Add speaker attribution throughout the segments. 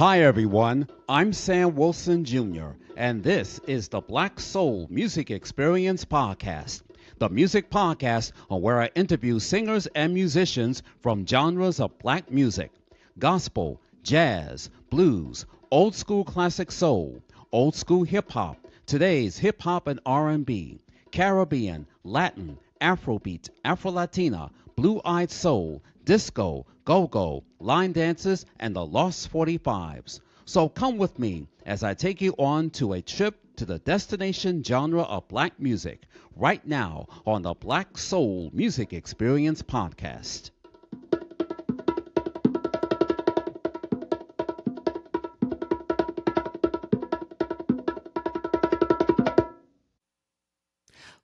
Speaker 1: Hi, everyone. I'm Sam Wilson Jr., and this is the Black Soul Music Experience Podcast, the music podcast on where I interview singers and musicians from genres of black music, gospel, jazz, blues, old school classic soul, old school hip hop, today's hip hop and R&B, Caribbean, Latin, Afrobeat, Afro-Latina, blue-eyed soul, disco, go-go, line dances, and the Lost 45s. So come with me as I take you on to a trip to the destination genre of black music right now on the Black Soul Music Experience Podcast.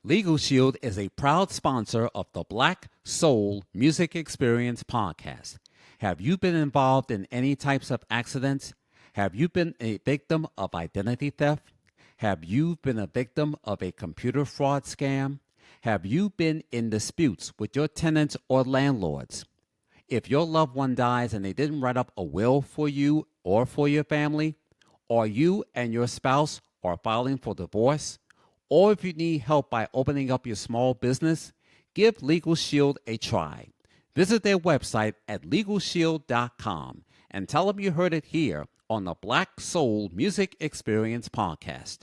Speaker 1: Legal Shield is a proud sponsor of the Black Soul Music Experience Podcast. Have you been involved in any types of accidents? Have you been a victim of identity theft? Have you been a victim of a computer fraud scam? Have you been in disputes with your tenants or landlords? If your loved one dies and they didn't write up a will for you or for your family, or you and your spouse are filing for divorce, or if you need help by opening up your small business, give Legal Shield a try. Visit their website at LegalShield.com and tell them you heard it here on the Black Soul Music Experience Podcast.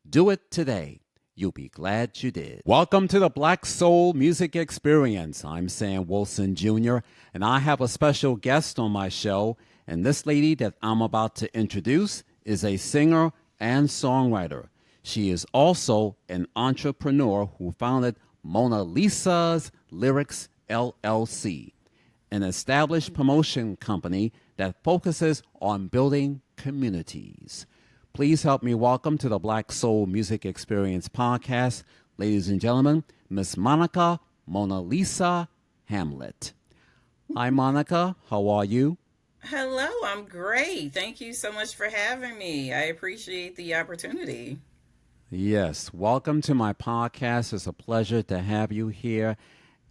Speaker 1: Do it today. You'll be glad you did. Welcome to the Black Soul Music Experience. I'm Sam Wilson Jr., and I have a special guest on my show. And this lady that I'm about to introduce is a singer and songwriter. She is also an entrepreneur who founded Mona Lisa's Lyrics LLC, an established promotion company that focuses on building communities. Please help me welcome to the Black Soul Music Experience Podcast, ladies and gentlemen, Miss Monica Mona Lisa Hamlet. Hi, Monica. How are you?
Speaker 2: Hello, I'm great. Thank you so much for having me. I appreciate the opportunity.
Speaker 1: Yes, welcome to my podcast. It's a pleasure to have you here.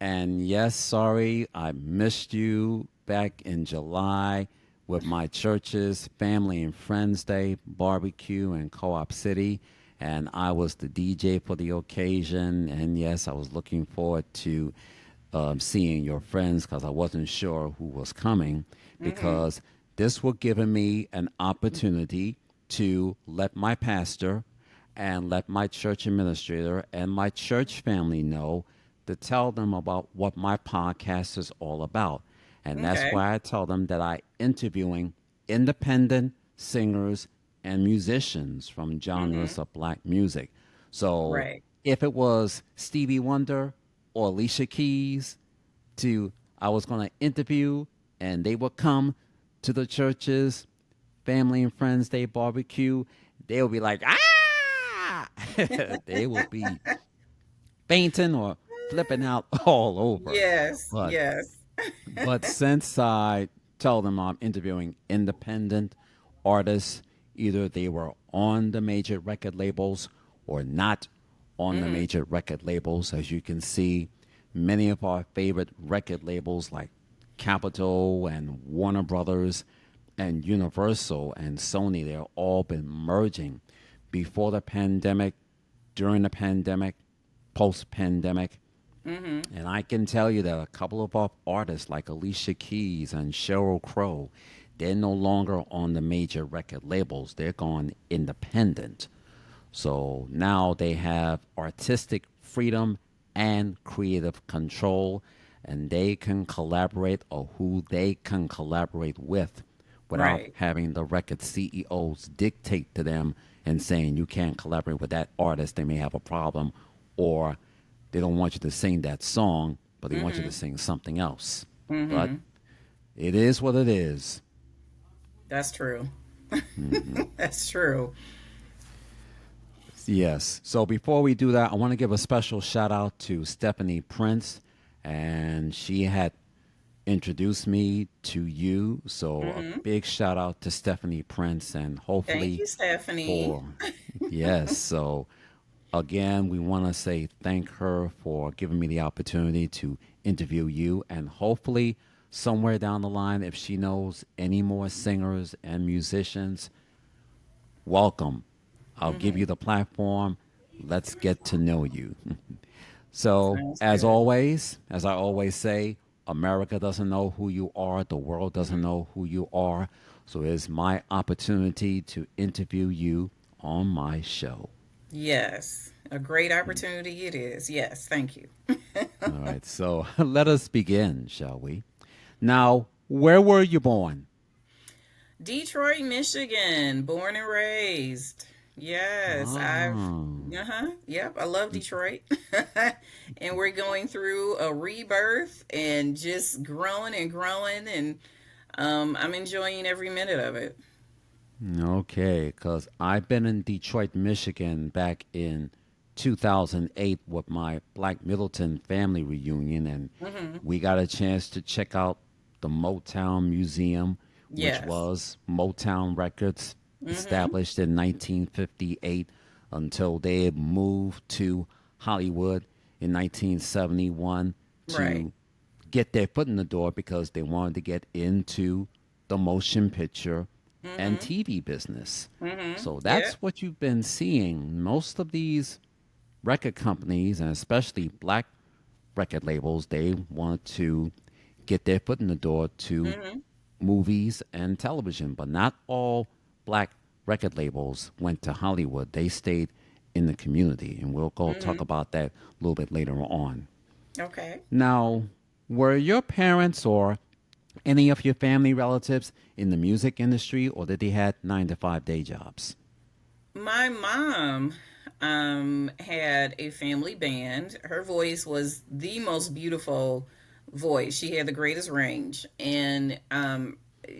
Speaker 1: And yes, sorry, I missed you back in July with my church's Family and Friends Day barbecue in Co-op City. And I was the DJ for the occasion. And yes, I was looking forward to seeing your friends because I wasn't sure who was coming, because this will give me an opportunity to let my pastor and let my church administrator and my church family know, to tell them about what my podcast is all about. And that's
Speaker 2: Okay.
Speaker 1: why I tell them that I interviewing independent singers and musicians from
Speaker 2: Mm-hmm.
Speaker 1: genres of black music. So
Speaker 2: Right.
Speaker 1: if it was Stevie Wonder or Alicia Keys, I was going to interview, and they would come to the church's Family and Friends Day barbecue, they would be like, ah! They would be fainting or flipping out all over.
Speaker 2: Yes,
Speaker 1: But
Speaker 2: yes.
Speaker 1: but since I tell them I'm interviewing independent artists, either they were on the major record labels or not on the
Speaker 2: Mm-hmm.
Speaker 1: major record labels. As you can see, many of our favorite record labels like Capitol and Warner Brothers and Universal and Sony, they've all been merging before the pandemic, during the pandemic, post pandemic.
Speaker 2: Mm-hmm.
Speaker 1: And I can tell you that a couple of our artists like Alicia Keys and Sheryl Crow, they're no longer on the major record labels. They're gone independent. So now they have artistic freedom and creative control, and they can collaborate, or who they can collaborate with, without
Speaker 2: Right.
Speaker 1: having the record CEOs dictate to them and saying you can't collaborate with that artist. They may have a problem, or they don't want you to sing that song, but they want you to
Speaker 2: Mm-hmm.
Speaker 1: sing something else. But
Speaker 2: Mm-hmm.
Speaker 1: it is what it is.
Speaker 2: That's true. That's true.
Speaker 1: Yes. So before we do that, I want to give a special shout out to Stephanie Prince, and she had introduced me to you. So a
Speaker 2: Mm-hmm.
Speaker 1: big shout out to Stephanie Prince, and
Speaker 2: Thank
Speaker 1: hopefully
Speaker 2: you, Stephanie.
Speaker 1: for, yes. So again, we want to say thank her for giving me the opportunity to interview you, and hopefully somewhere down the line, if she knows any more singers and musicians, welcome. I'll give
Speaker 2: Mm-hmm.
Speaker 1: you the platform. Let's get to know you. So,
Speaker 2: Sounds good.
Speaker 1: as I always say, America doesn't know who you are, the world doesn't know who you are. So, it's my opportunity to interview you on my show.
Speaker 2: Yes, a great opportunity it is. Yes, thank you.
Speaker 1: All right, so let us begin, shall we? Now, where were you born?
Speaker 2: Detroit, Michigan, born and raised. Yes,
Speaker 1: Oh,
Speaker 2: yep, I love Detroit. And we're going through a rebirth and just growing and growing, and I'm enjoying every minute of it.
Speaker 1: okay, because I've been in Detroit, Michigan back in 2008 with my Black Middleton family reunion, and
Speaker 2: Hmm.
Speaker 1: we got a chance to check out the Motown Museum, which
Speaker 2: Yes.
Speaker 1: was Motown Records,
Speaker 2: Hmm.
Speaker 1: established in 1958 until they moved to Hollywood in 1971
Speaker 2: Right.
Speaker 1: to get their foot in the door because they wanted to get into the motion picture and
Speaker 2: Hmm.
Speaker 1: TV business. So
Speaker 2: Yep.
Speaker 1: that's what you've been seeing. Most of these record companies, and especially black record labels, they want to get their foot in the door to
Speaker 2: Hmm.
Speaker 1: movies and television. But not all black record labels went to Hollywood. They stayed in the community. And we'll go talk
Speaker 2: Hmm.
Speaker 1: about that a little bit later on.
Speaker 2: Okay.
Speaker 1: Now, were your parents or any of your family relatives in the music industry, or did they had 9 to 5 day jobs?
Speaker 2: My mom had a family band. Her voice was the most beautiful voice. She had the greatest range. And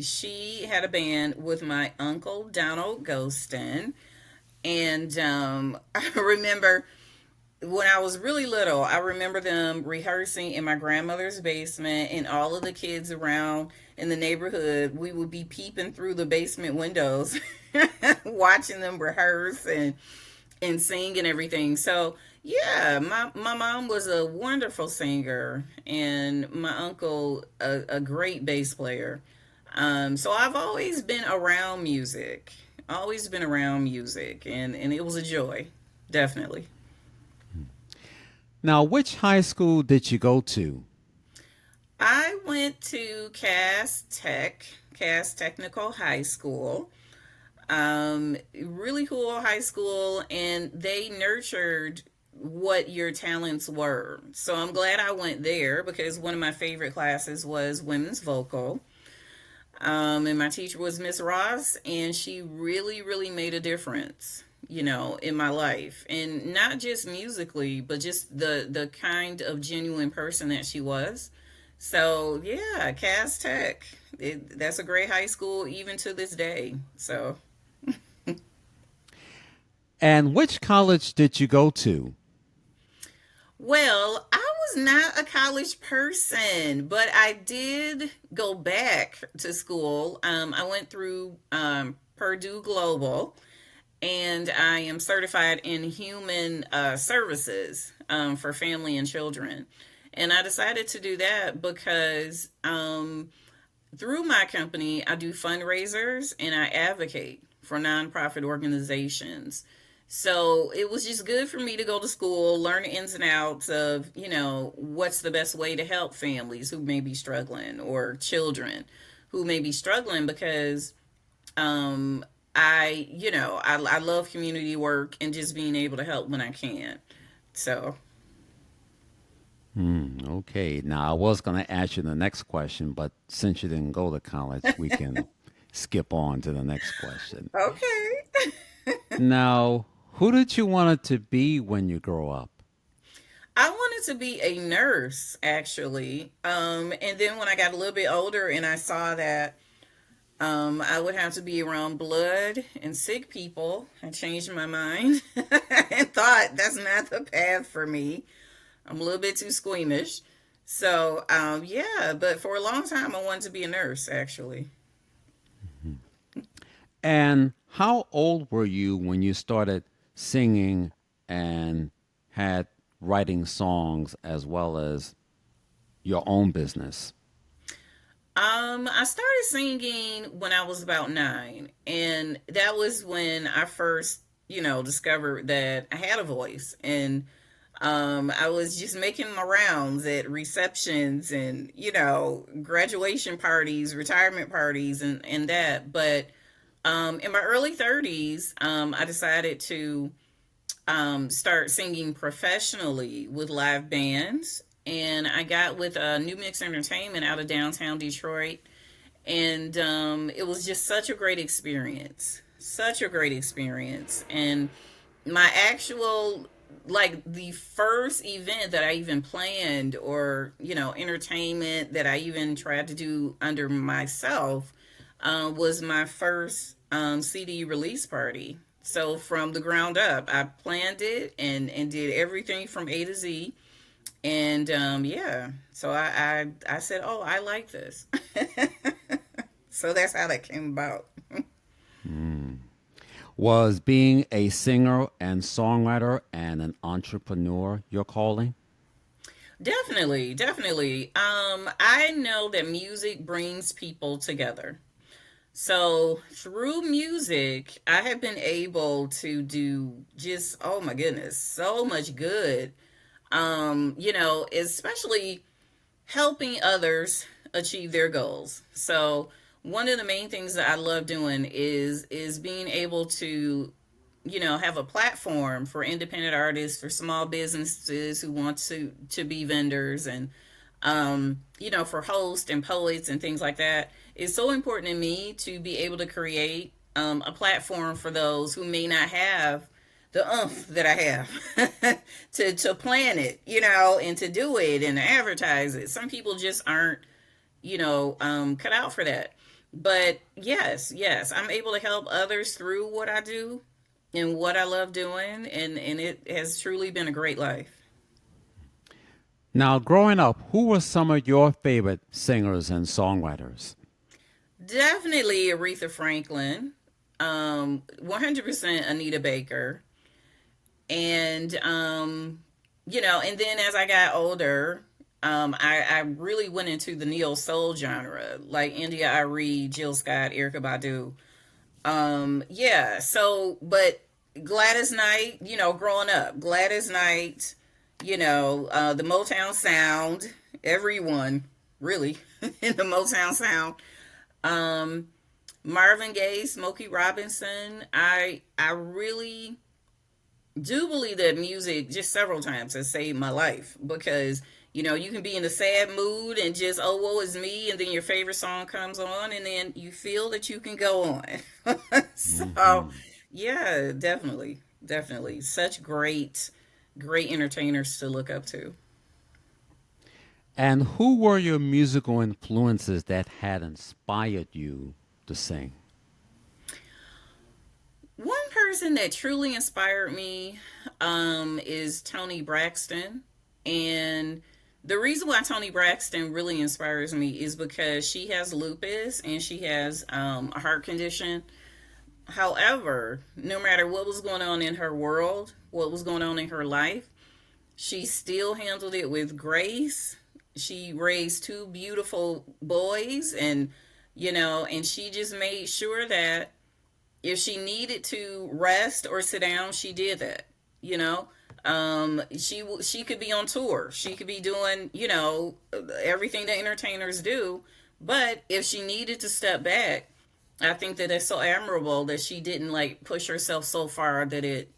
Speaker 2: she had a band with my uncle, Donald Ghostin. And I remember when I was really little, I remember them rehearsing in my grandmother's basement, and all of the kids around in the neighborhood, we would be peeping through the basement windows, watching them rehearse and sing and everything. So, yeah, my mom was a wonderful singer, and my uncle, a great bass player. So, I've always been around music, always been around music, and it was a joy, definitely.
Speaker 1: Now, which high school did you go to?
Speaker 2: I went to Cass Technical High School. Really cool high school, and they nurtured what your talents were. So I'm glad I went there because one of my favorite classes was women's vocal. And my teacher was Miss Ross, and she really, really made a difference, in my life, and not just musically, but just the kind of genuine person that she was. So yeah, Cass Tech, that's a great high school even to this day. So
Speaker 1: And which college did you go to?
Speaker 2: well, I was not a college person, but I did go back to school. I went through Purdue Global, and I am certified in human services for family and children. And I decided to do that because through my company, I do fundraisers and I advocate for nonprofit organizations. So it was just good for me to go to school, learn the ins and outs of, what's the best way to help families who may be struggling or children who may be struggling because um, I love community work and just being able to help when I can. So,
Speaker 1: Okay, now I was going to ask you the next question, but since you didn't go to college, we can skip on to the next question.
Speaker 2: okay.
Speaker 1: Now, who did you want it to be when you grow up?
Speaker 2: I wanted to be a nurse actually. And then when I got a little bit older and I saw that I would have to be around blood and sick people, I changed my mind and thought that's not the path for me. I'm a little bit too squeamish. So, yeah, but for a long time, I wanted to be a nurse, actually.
Speaker 1: And how old were you when you started singing and had writing songs as well as your own business?
Speaker 2: I started singing when I was about 9, and that was when I first, discovered that I had a voice. And I was just making my rounds at receptions and, graduation parties, retirement parties, and that. But in my early 30s, I decided to start singing professionally with live bands. And I got with New Mix Entertainment out of downtown Detroit. And it was just such a great experience. Such a great experience. And my actual, like, the first event that I even planned, or, entertainment that I even tried to do under myself, was my first CD release party. So from the ground up, I planned it and did everything from A to Z. And yeah, so I said, oh, I like this. So that's how that came about.
Speaker 1: Was being a singer and songwriter and an entrepreneur your calling?
Speaker 2: Definitely, definitely. I know that music brings people together. So through music, I have been able to do just, oh my goodness, so much good. Especially helping others achieve their goals. So one of the main things that I love doing is being able to, have a platform for independent artists, for small businesses who want to be vendors, and for hosts and poets and things like that. It's so important to me to be able to create a platform for those who may not have the oomph that I have to plan it, and to do it and advertise it. Some people just aren't, cut out for that. But yes, yes, I'm able to help others through what I do and what I love doing, and it has truly been a great life.
Speaker 1: Now, growing up, who were some of your favorite singers and songwriters?
Speaker 2: Definitely Aretha Franklin, 100% Anita Baker, and and then as I got older, I really went into the neo soul genre, like India Arie, Jill Scott, Erica Badu. Yeah. So, but Gladys Knight, growing up, Gladys Knight, the Motown sound, everyone really in the Motown sound. Um, Marvin Gaye, Smokey Robinson. I really do believe that music just several times has saved my life, because you can be in a sad mood and just, oh, woe is me, and then your favorite song comes on and then you feel that you can go on. So
Speaker 1: Hmm.
Speaker 2: yeah, definitely, definitely such great entertainers to look up to.
Speaker 1: And who were your musical influences that had inspired you to sing?
Speaker 2: One person that truly inspired me is Tony Braxton. And the reason why Tony Braxton really inspires me is because she has lupus and she has a heart condition. However, no matter what was going on in her world, what was going on in her life, she still handled it with grace. She raised two beautiful boys, and she just made sure that if she needed to rest or sit down, she did that. You know, she could be on tour. She could be doing everything that entertainers do. But if she needed to step back, I think that it's so admirable that she didn't like push herself so far that it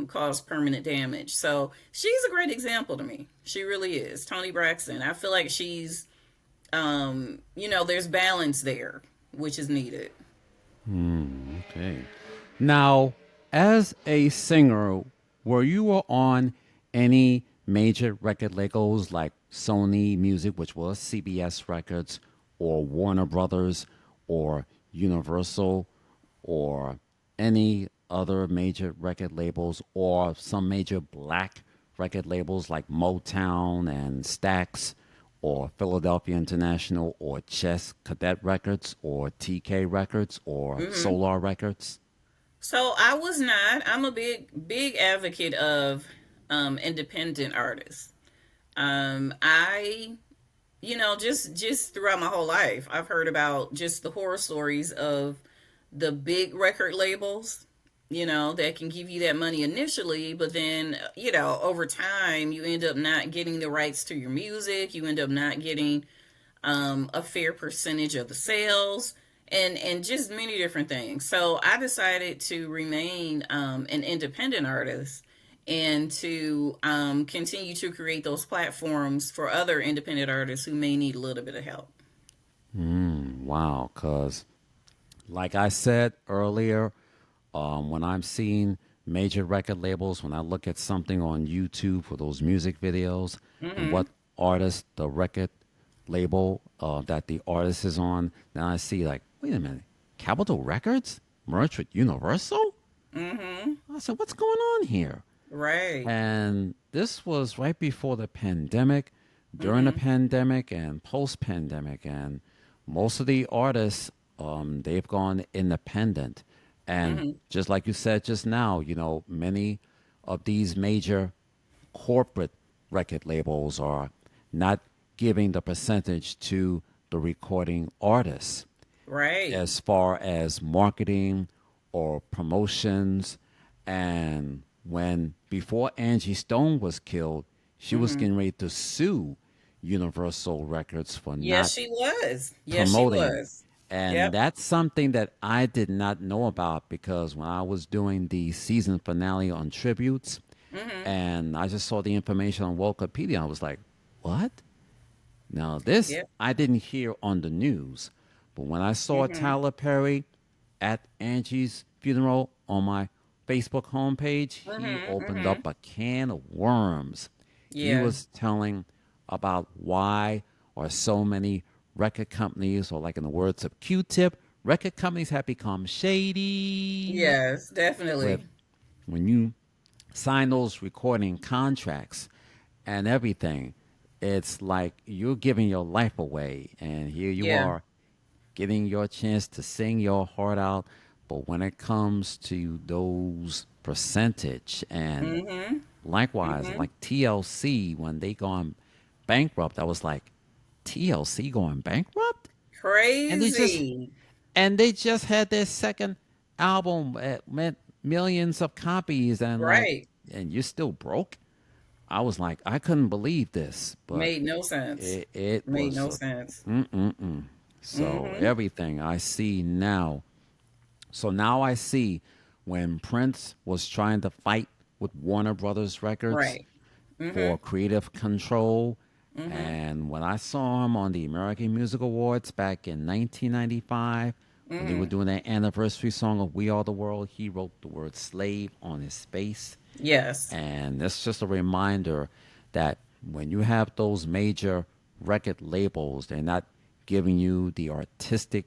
Speaker 2: caused permanent damage. So she's a great example to me. She really is. Tony Braxton. I feel like she's there's balance there, which is needed.
Speaker 1: Okay. Now, as a singer, were you on any major record labels like Sony Music, which was CBS Records, or Warner Brothers, or Universal, or any other major record labels, or some major black record labels like Motown and Stax, or Philadelphia International, or Chess Cadet Records, or TK Records, or
Speaker 2: Hmm.
Speaker 1: Solar Records?
Speaker 2: So I was not. I'm a big advocate of independent artists. I just throughout my whole life, I've heard about just the horror stories of the big record labels, that can give you that money initially, but then, over time, you end up not getting the rights to your music. You end up not getting a fair percentage of the sales, and just many different things. So I decided to remain an independent artist and to continue to create those platforms for other independent artists who may need a little bit of help.
Speaker 1: Wow, because like I said earlier, when I'm seeing major record labels, when I look at something on YouTube for those music videos and
Speaker 2: Mm-hmm.
Speaker 1: what artist the record label that the artist is on, then I see like, wait a minute, Capitol Records merged with Universal?
Speaker 2: Mm-hmm.
Speaker 1: I said, what's going on here?
Speaker 2: Right.
Speaker 1: And this was right before the pandemic, during the
Speaker 2: Mm-hmm.
Speaker 1: pandemic, and post pandemic. And most of the artists, they've gone independent. And
Speaker 2: Mm-hmm.
Speaker 1: just like you said just now, many of these major corporate record labels are not giving the percentage to the recording artists
Speaker 2: Right.
Speaker 1: as far as marketing or promotions. And when before Angie Stone was killed, she was
Speaker 2: Mm-hmm.
Speaker 1: getting ready to sue Universal Records for
Speaker 2: Yes,
Speaker 1: not
Speaker 2: she was. Yes, she
Speaker 1: promoting.
Speaker 2: was.
Speaker 1: And
Speaker 2: Yep.
Speaker 1: that's something that I did not know about because when I was doing the season finale on tributes
Speaker 2: Mm-hmm.
Speaker 1: and I just saw the information on Wikipedia, I was like, what? Now, this
Speaker 2: Yep.
Speaker 1: I didn't hear on the news, but when I saw
Speaker 2: Mm-hmm.
Speaker 1: Tyler Perry at Angie's funeral on my Facebook homepage, he
Speaker 2: Mm-hmm.
Speaker 1: opened
Speaker 2: Mm-hmm.
Speaker 1: up a can of worms. He
Speaker 2: Yeah.
Speaker 1: was telling about why are so many record companies, or like in the words of Q-Tip, record companies have become shady
Speaker 2: Yes,
Speaker 1: with
Speaker 2: definitely.
Speaker 1: when you sign those recording contracts and everything, it's like you're giving your life away. And here you
Speaker 2: Yeah.
Speaker 1: are getting your chance to sing your heart out. But when it comes to those percentage, and
Speaker 2: Mm-hmm.
Speaker 1: likewise,
Speaker 2: Mm-hmm.
Speaker 1: like TLC, when they gone bankrupt, I was like, TLC going bankrupt? And they just
Speaker 2: Crazy.
Speaker 1: had their second album at meant millions of copies and like
Speaker 2: Right.
Speaker 1: and you're still broke. I was like, I couldn't believe this, but
Speaker 2: Made no sense.
Speaker 1: it
Speaker 2: Made
Speaker 1: was
Speaker 2: no
Speaker 1: a
Speaker 2: sense.
Speaker 1: mm-mm-mm. So
Speaker 2: Mm-hmm.
Speaker 1: everything I see now. So now I see when Prince was trying to fight with Warner Brothers Records
Speaker 2: Right. Mm-hmm.
Speaker 1: for creative control.
Speaker 2: Mm-hmm.
Speaker 1: And when I saw him on the American Music Awards back in 1995, when they were
Speaker 2: Mm-hmm.
Speaker 1: doing their anniversary song of We Are the World, he wrote the word slave on his face.
Speaker 2: Yes.
Speaker 1: And it's just a reminder that when you have those major record labels, they're not giving you the artistic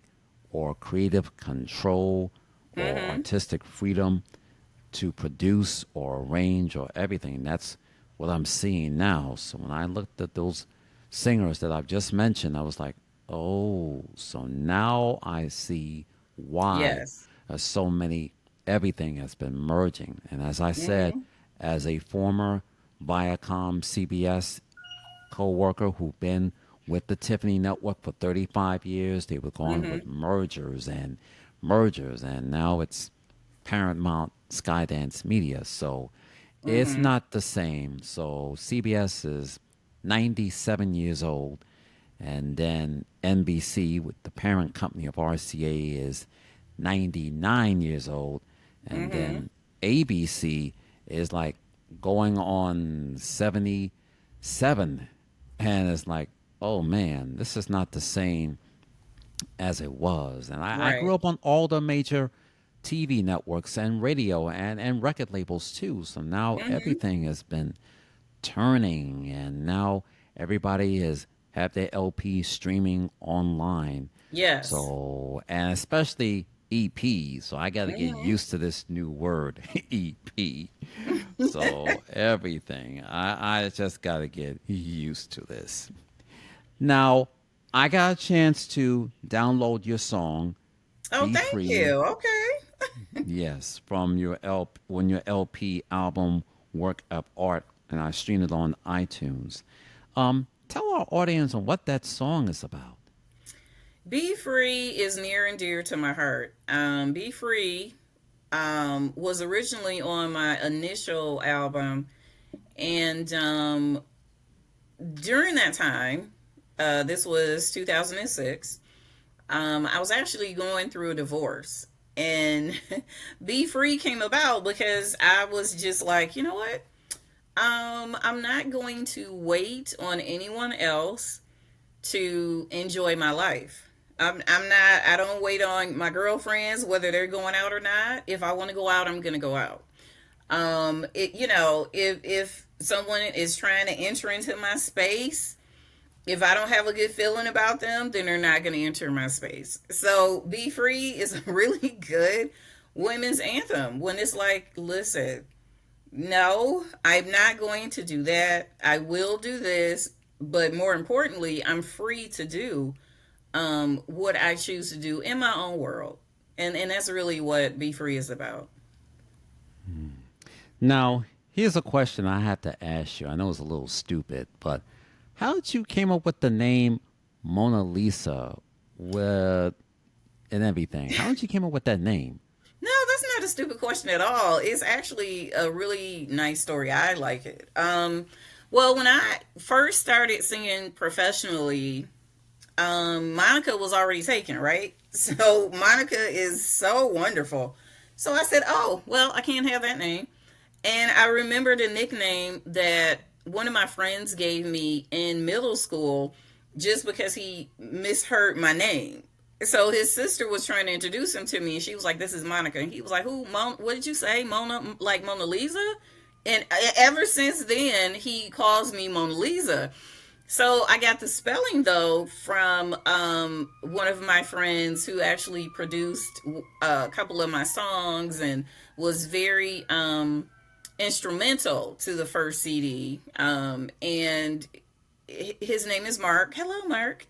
Speaker 1: or creative control or
Speaker 2: Mm-hmm.
Speaker 1: artistic freedom to produce or arrange or everything. That's what I'm seeing now. So when I looked at those singers that I've just mentioned, I was like, oh, so now I see why
Speaker 2: Yes.
Speaker 1: so many, everything has been merging. And as I said,
Speaker 2: Mm-hmm.
Speaker 1: as a former Viacom CBS co-worker who've been with the Tiffany Network for 35 years. They were going
Speaker 2: Mm-hmm.
Speaker 1: with mergers, and now it's Paramount Skydance Media. So it's
Speaker 2: Mm-hmm.
Speaker 1: not the same. So CBS is 97 years old, and then NBC, with the parent company of RCA, is 99 years old, and
Speaker 2: Mm-hmm.
Speaker 1: then ABC is like going on 77, and it's like, oh man, this is not the same as it was. And I grew
Speaker 2: Right.
Speaker 1: up on all the major TV networks and radio and record labels too. So now
Speaker 2: Mm-hmm.
Speaker 1: everything has been turning, and now everybody is have their LP streaming online.
Speaker 2: Yes.
Speaker 1: So, and especially EP. So I got to get
Speaker 2: Mm-hmm.
Speaker 1: used to this new word, EP. So everything, I just got to get used to this. Now, I got a chance to download your song,
Speaker 2: Oh,
Speaker 1: Be
Speaker 2: thank
Speaker 1: Free.
Speaker 2: you. Okay.
Speaker 1: Yes, from your when your LP album Work of Art, and I streamed it on iTunes. Tell our audience on what that song is about.
Speaker 2: Be Free is near and dear to my heart. Be Free was originally on my initial album, and during that time, this was 2006, I was actually going through a divorce. And Be Free came about because I was just like, you know what? I'm not going to wait on anyone else to enjoy my life. I'm not, I don't wait on my girlfriends, whether they're going out or not. If I want to go out, I'm going to go out. If someone is trying to enter into my space, if I don't have a good feeling about them, then they're not going to enter my space. So Be Free is a really good women's anthem when it's like, listen, no, I'm not going to do that. I will do this, but more importantly, I'm free to do what I choose to do in my own world. And that's really what Be Free is about.
Speaker 1: Now, here's a question I have to ask you. I know it's a little stupid, but how did you came up with the name Mona Lisa with and everything? How did you came up with that name?
Speaker 2: No, that's not a stupid question at all. It's actually a really nice story. I like it. Well, when I first started singing professionally, Monica was already taken, right? So Monica is so wonderful. So I said, oh, well, I can't have that name. And I remember the nickname that one of my friends gave me in middle school just because he misheard my name. So his sister was trying to introduce him to me, and she was like, "This is Monica." And he was like, "Who? What did you say, Mona? Like Mona Lisa?" And ever since then, he calls me Mona Lisa. So I got the spelling though from one of my friends who actually produced a couple of my songs and was very instrumental to the first CD. And his name is Mark. Hello, Mark.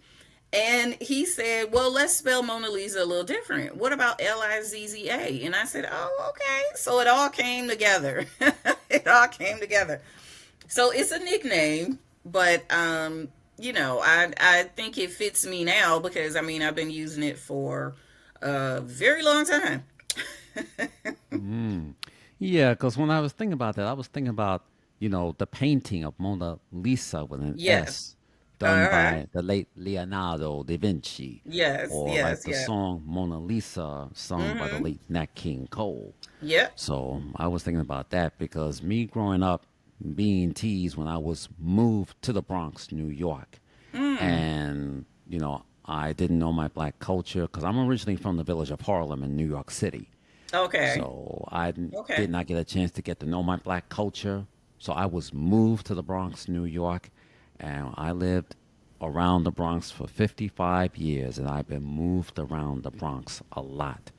Speaker 2: And he said, well, let's spell Mona Lisa a little different. What about Lizza? And I said, oh, okay. So it all came together. It all came together. So it's a nickname, but I think it fits me now because I mean I've been using it for a very long time.
Speaker 1: Yeah, because when I was thinking about that, I was thinking about, the painting of Mona Lisa with an
Speaker 2: Yes.
Speaker 1: S
Speaker 2: All
Speaker 1: done
Speaker 2: right.
Speaker 1: by the late Leonardo da Vinci,
Speaker 2: Yes.
Speaker 1: or like
Speaker 2: Yes.
Speaker 1: the
Speaker 2: Yeah.
Speaker 1: song Mona Lisa sung by the
Speaker 2: Mm-hmm.
Speaker 1: late Nat King Cole.
Speaker 2: Yep.
Speaker 1: So I was thinking about that because me growing up being teased when I was moved to the Bronx, New York,
Speaker 2: Mm.
Speaker 1: and I didn't know my black culture because I'm originally from the village of Harlem in New York City.
Speaker 2: Okay.
Speaker 1: So I
Speaker 2: Okay.
Speaker 1: did not get a chance to get to know my black culture. So I was moved to the Bronx, New York, and I lived around the Bronx for 55 years, and I've been moved around the Bronx a lot.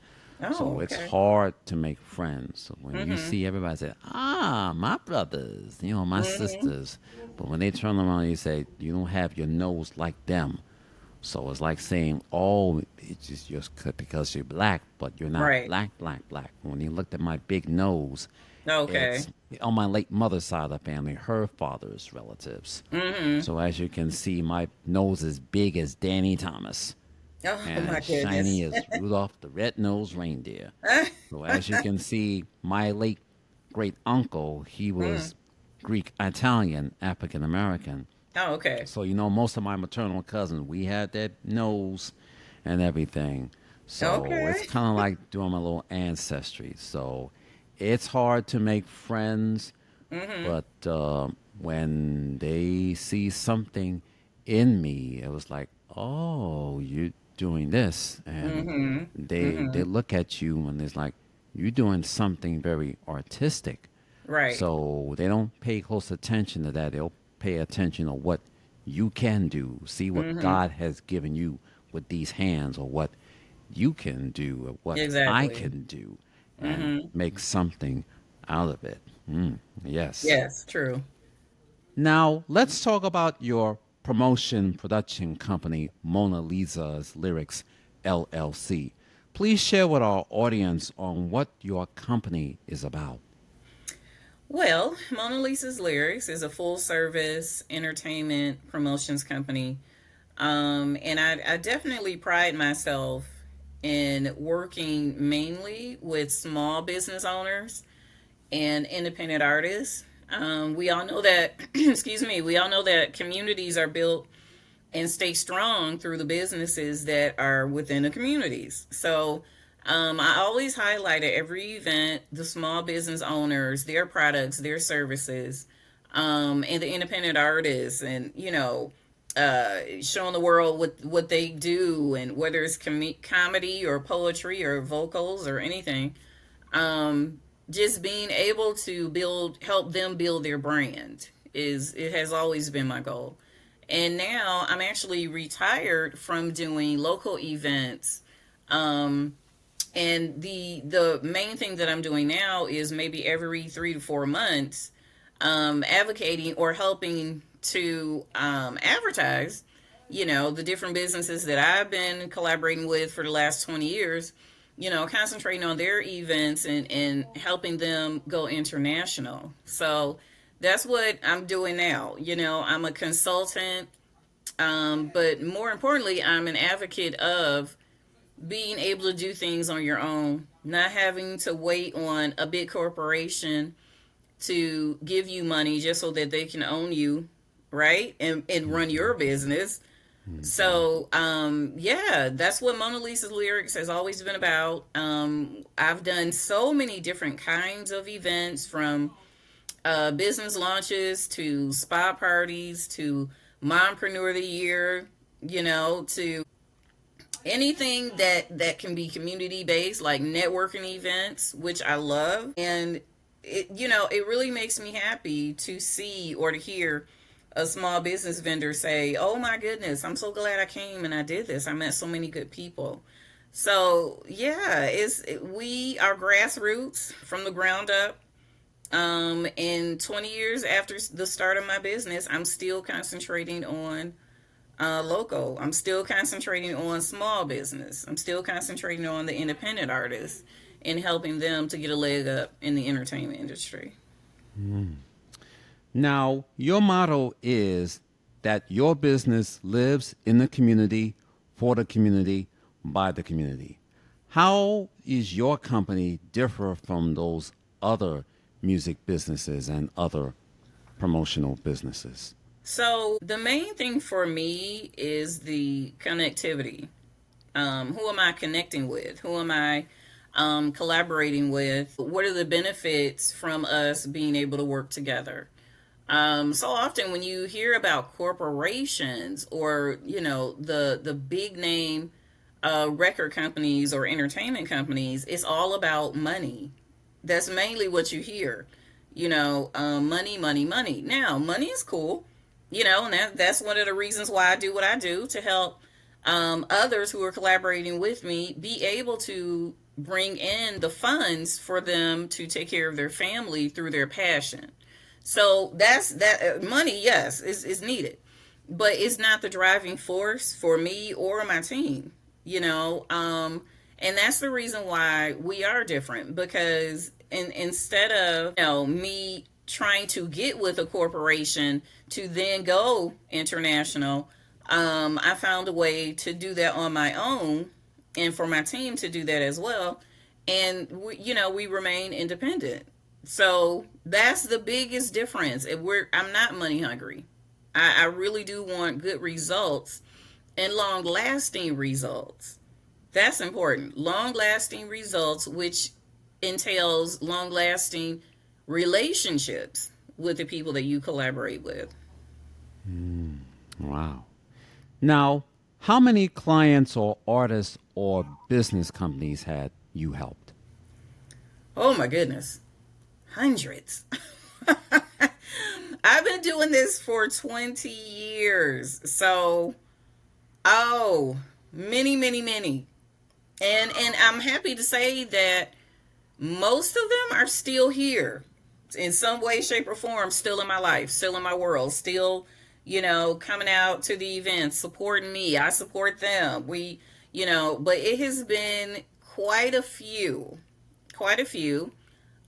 Speaker 2: Oh.
Speaker 1: So it's
Speaker 2: Okay.
Speaker 1: hard to make friends. So when you
Speaker 2: Mm-hmm.
Speaker 1: see everybody say, my brothers, my
Speaker 2: Mm-hmm.
Speaker 1: sisters. But when they turn around and you say, you don't have your nose like them. So it's like saying, oh, it's just because you're black, but you're not
Speaker 2: Right.
Speaker 1: black, black, black. When you looked at my big nose,
Speaker 2: Okay.
Speaker 1: it's on my late mother's side of the family, her father's relatives.
Speaker 2: Mm-hmm.
Speaker 1: So as you can see, my nose is big as Danny Thomas
Speaker 2: Oh
Speaker 1: and
Speaker 2: my
Speaker 1: as shiny
Speaker 2: goodness.
Speaker 1: as Rudolph the Red-Nosed Reindeer. So as you can see, my late great uncle, he
Speaker 2: Mm.
Speaker 1: was Greek Italian, African American.
Speaker 2: Oh, okay.
Speaker 1: So most of my maternal cousins, we had that nose and everything. So it's
Speaker 2: Okay.
Speaker 1: kind of like doing my little ancestry. So it's hard to make friends,
Speaker 2: Mm-hmm.
Speaker 1: but when they see something in me, it was like, oh, you're doing this, and
Speaker 2: Mm-hmm.
Speaker 1: they
Speaker 2: Mm-hmm.
Speaker 1: look at you and it's like you're doing something very artistic.
Speaker 2: Right.
Speaker 1: So they don't pay close attention to that. They'll pay attention to what you can do. See what
Speaker 2: Mm-hmm.
Speaker 1: God has given you with these hands, or what you can do, or what I
Speaker 2: Exactly.
Speaker 1: can do, and
Speaker 2: Mm-hmm.
Speaker 1: make something out of it. Yes.
Speaker 2: Yes. True.
Speaker 1: Now, let's talk about your promotion production company, Mona Lisa's Lyrics LLC. Please share with our audience on what your company is about.
Speaker 2: Well, Mona Lisa's Lyrics is a full service entertainment promotions company. And I definitely pride myself in working mainly with small business owners and independent artists. We all know that, excuse me, we all know that communities are built and stay strong through the businesses that are within the communities. So I always highlight at every event the small business owners, their products, their services, and the independent artists, and showing the world what they do, and whether it's comedy or poetry or vocals or anything. Just being able to help them build their brand is it has always been my goal. And now I'm actually retired from doing local events. And the main thing that I'm doing now is maybe every 3 to 4 months, advocating or helping to advertise, the different businesses that I've been collaborating with for the last 20 years, concentrating on their events and helping them go international. So that's what I'm doing now. I'm a consultant, but more importantly, I'm an advocate of being able to do things on your own, not having to wait on a big corporation to give you money just so that they can own you, right? And run your business. So, yeah, that's what Mona Lisa's Lyrics has always been about. I've done so many different kinds of events, from business launches to spa parties to Mompreneur of the Year, to anything that can be community based, like networking events, which I love. And it really makes me happy to see or to hear a small business vendor say, "Oh my goodness, I'm so glad I came and I did this. I met so many good people." So yeah, we are grassroots from the ground up. And 20 years after the start of my business, I'm still concentrating on local. I'm still concentrating on small business. I'm still concentrating on the independent artists and helping them to get a leg up in the entertainment industry.
Speaker 1: Now, your motto is that your business lives in the community, for the community, by the community. How is your company differ from those other music businesses and other promotional businesses?
Speaker 2: So, the main thing for me is the connectivity. Who am I connecting with? Who am I collaborating with? What are the benefits from us being able to work together? So often when you hear about corporations or the big name record companies or entertainment companies, it's all about money. That's mainly what you hear. Money, money, money. Now, money is cool, and that's one of the reasons why I do what I do, to help others who are collaborating with me be able to bring in the funds for them to take care of their family through their passion. So that's that. Money, yes, is needed, but it's not the driving force for me or my team. And that's the reason why we are different, because instead of me trying to get with a corporation to then go international, I found a way to do that on my own, and for my team to do that as well. And we remain independent. So that's the biggest difference. I'm not money hungry. I really do want good results and long lasting results. That's important. Long lasting results, which entails long lasting relationships with the people that you collaborate with.
Speaker 1: Wow. Now, how many clients or artists or business companies had you helped?
Speaker 2: Oh my goodness. Hundreds. I've been doing this for 20 years. So, oh, many, many, many. And I'm happy to say that most of them are still here in some way, shape, or form, still in my life, still in my world, still, coming out to the events, supporting me. I support them. But it has been quite a few, quite a few.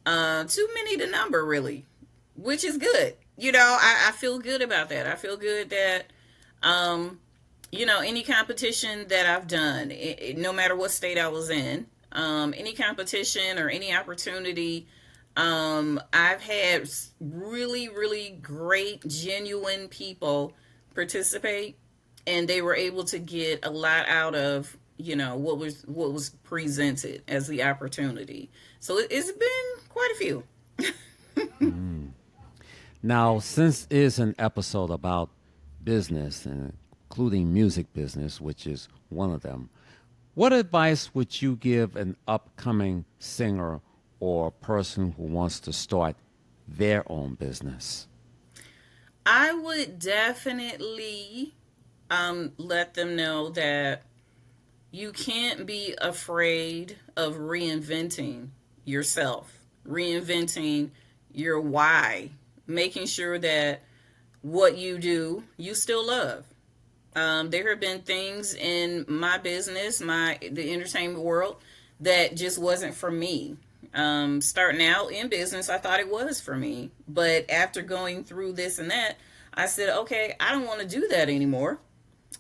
Speaker 2: Too many to number, really. which is good. I feel good about that. I feel good that, um, any competition that I've done, no matter what state I was in, any competition or any opportunity, I've had really, really great, genuine people participate, and they were able to get a lot out of what was presented as the opportunity. So it's been quite a few.
Speaker 1: Now, since it is an episode about business, and including music business, which is one of them, what advice would you give an upcoming singer or person who wants to start their own business?
Speaker 2: I would definitely let them know that you can't be afraid of reinventing yourself, reinventing your why, making sure that what you do, you still love. There have been things in my business, the entertainment world, that just wasn't for me. Starting out in business, I thought it was for me, but after going through this and that, I said, okay, I don't want to do that anymore.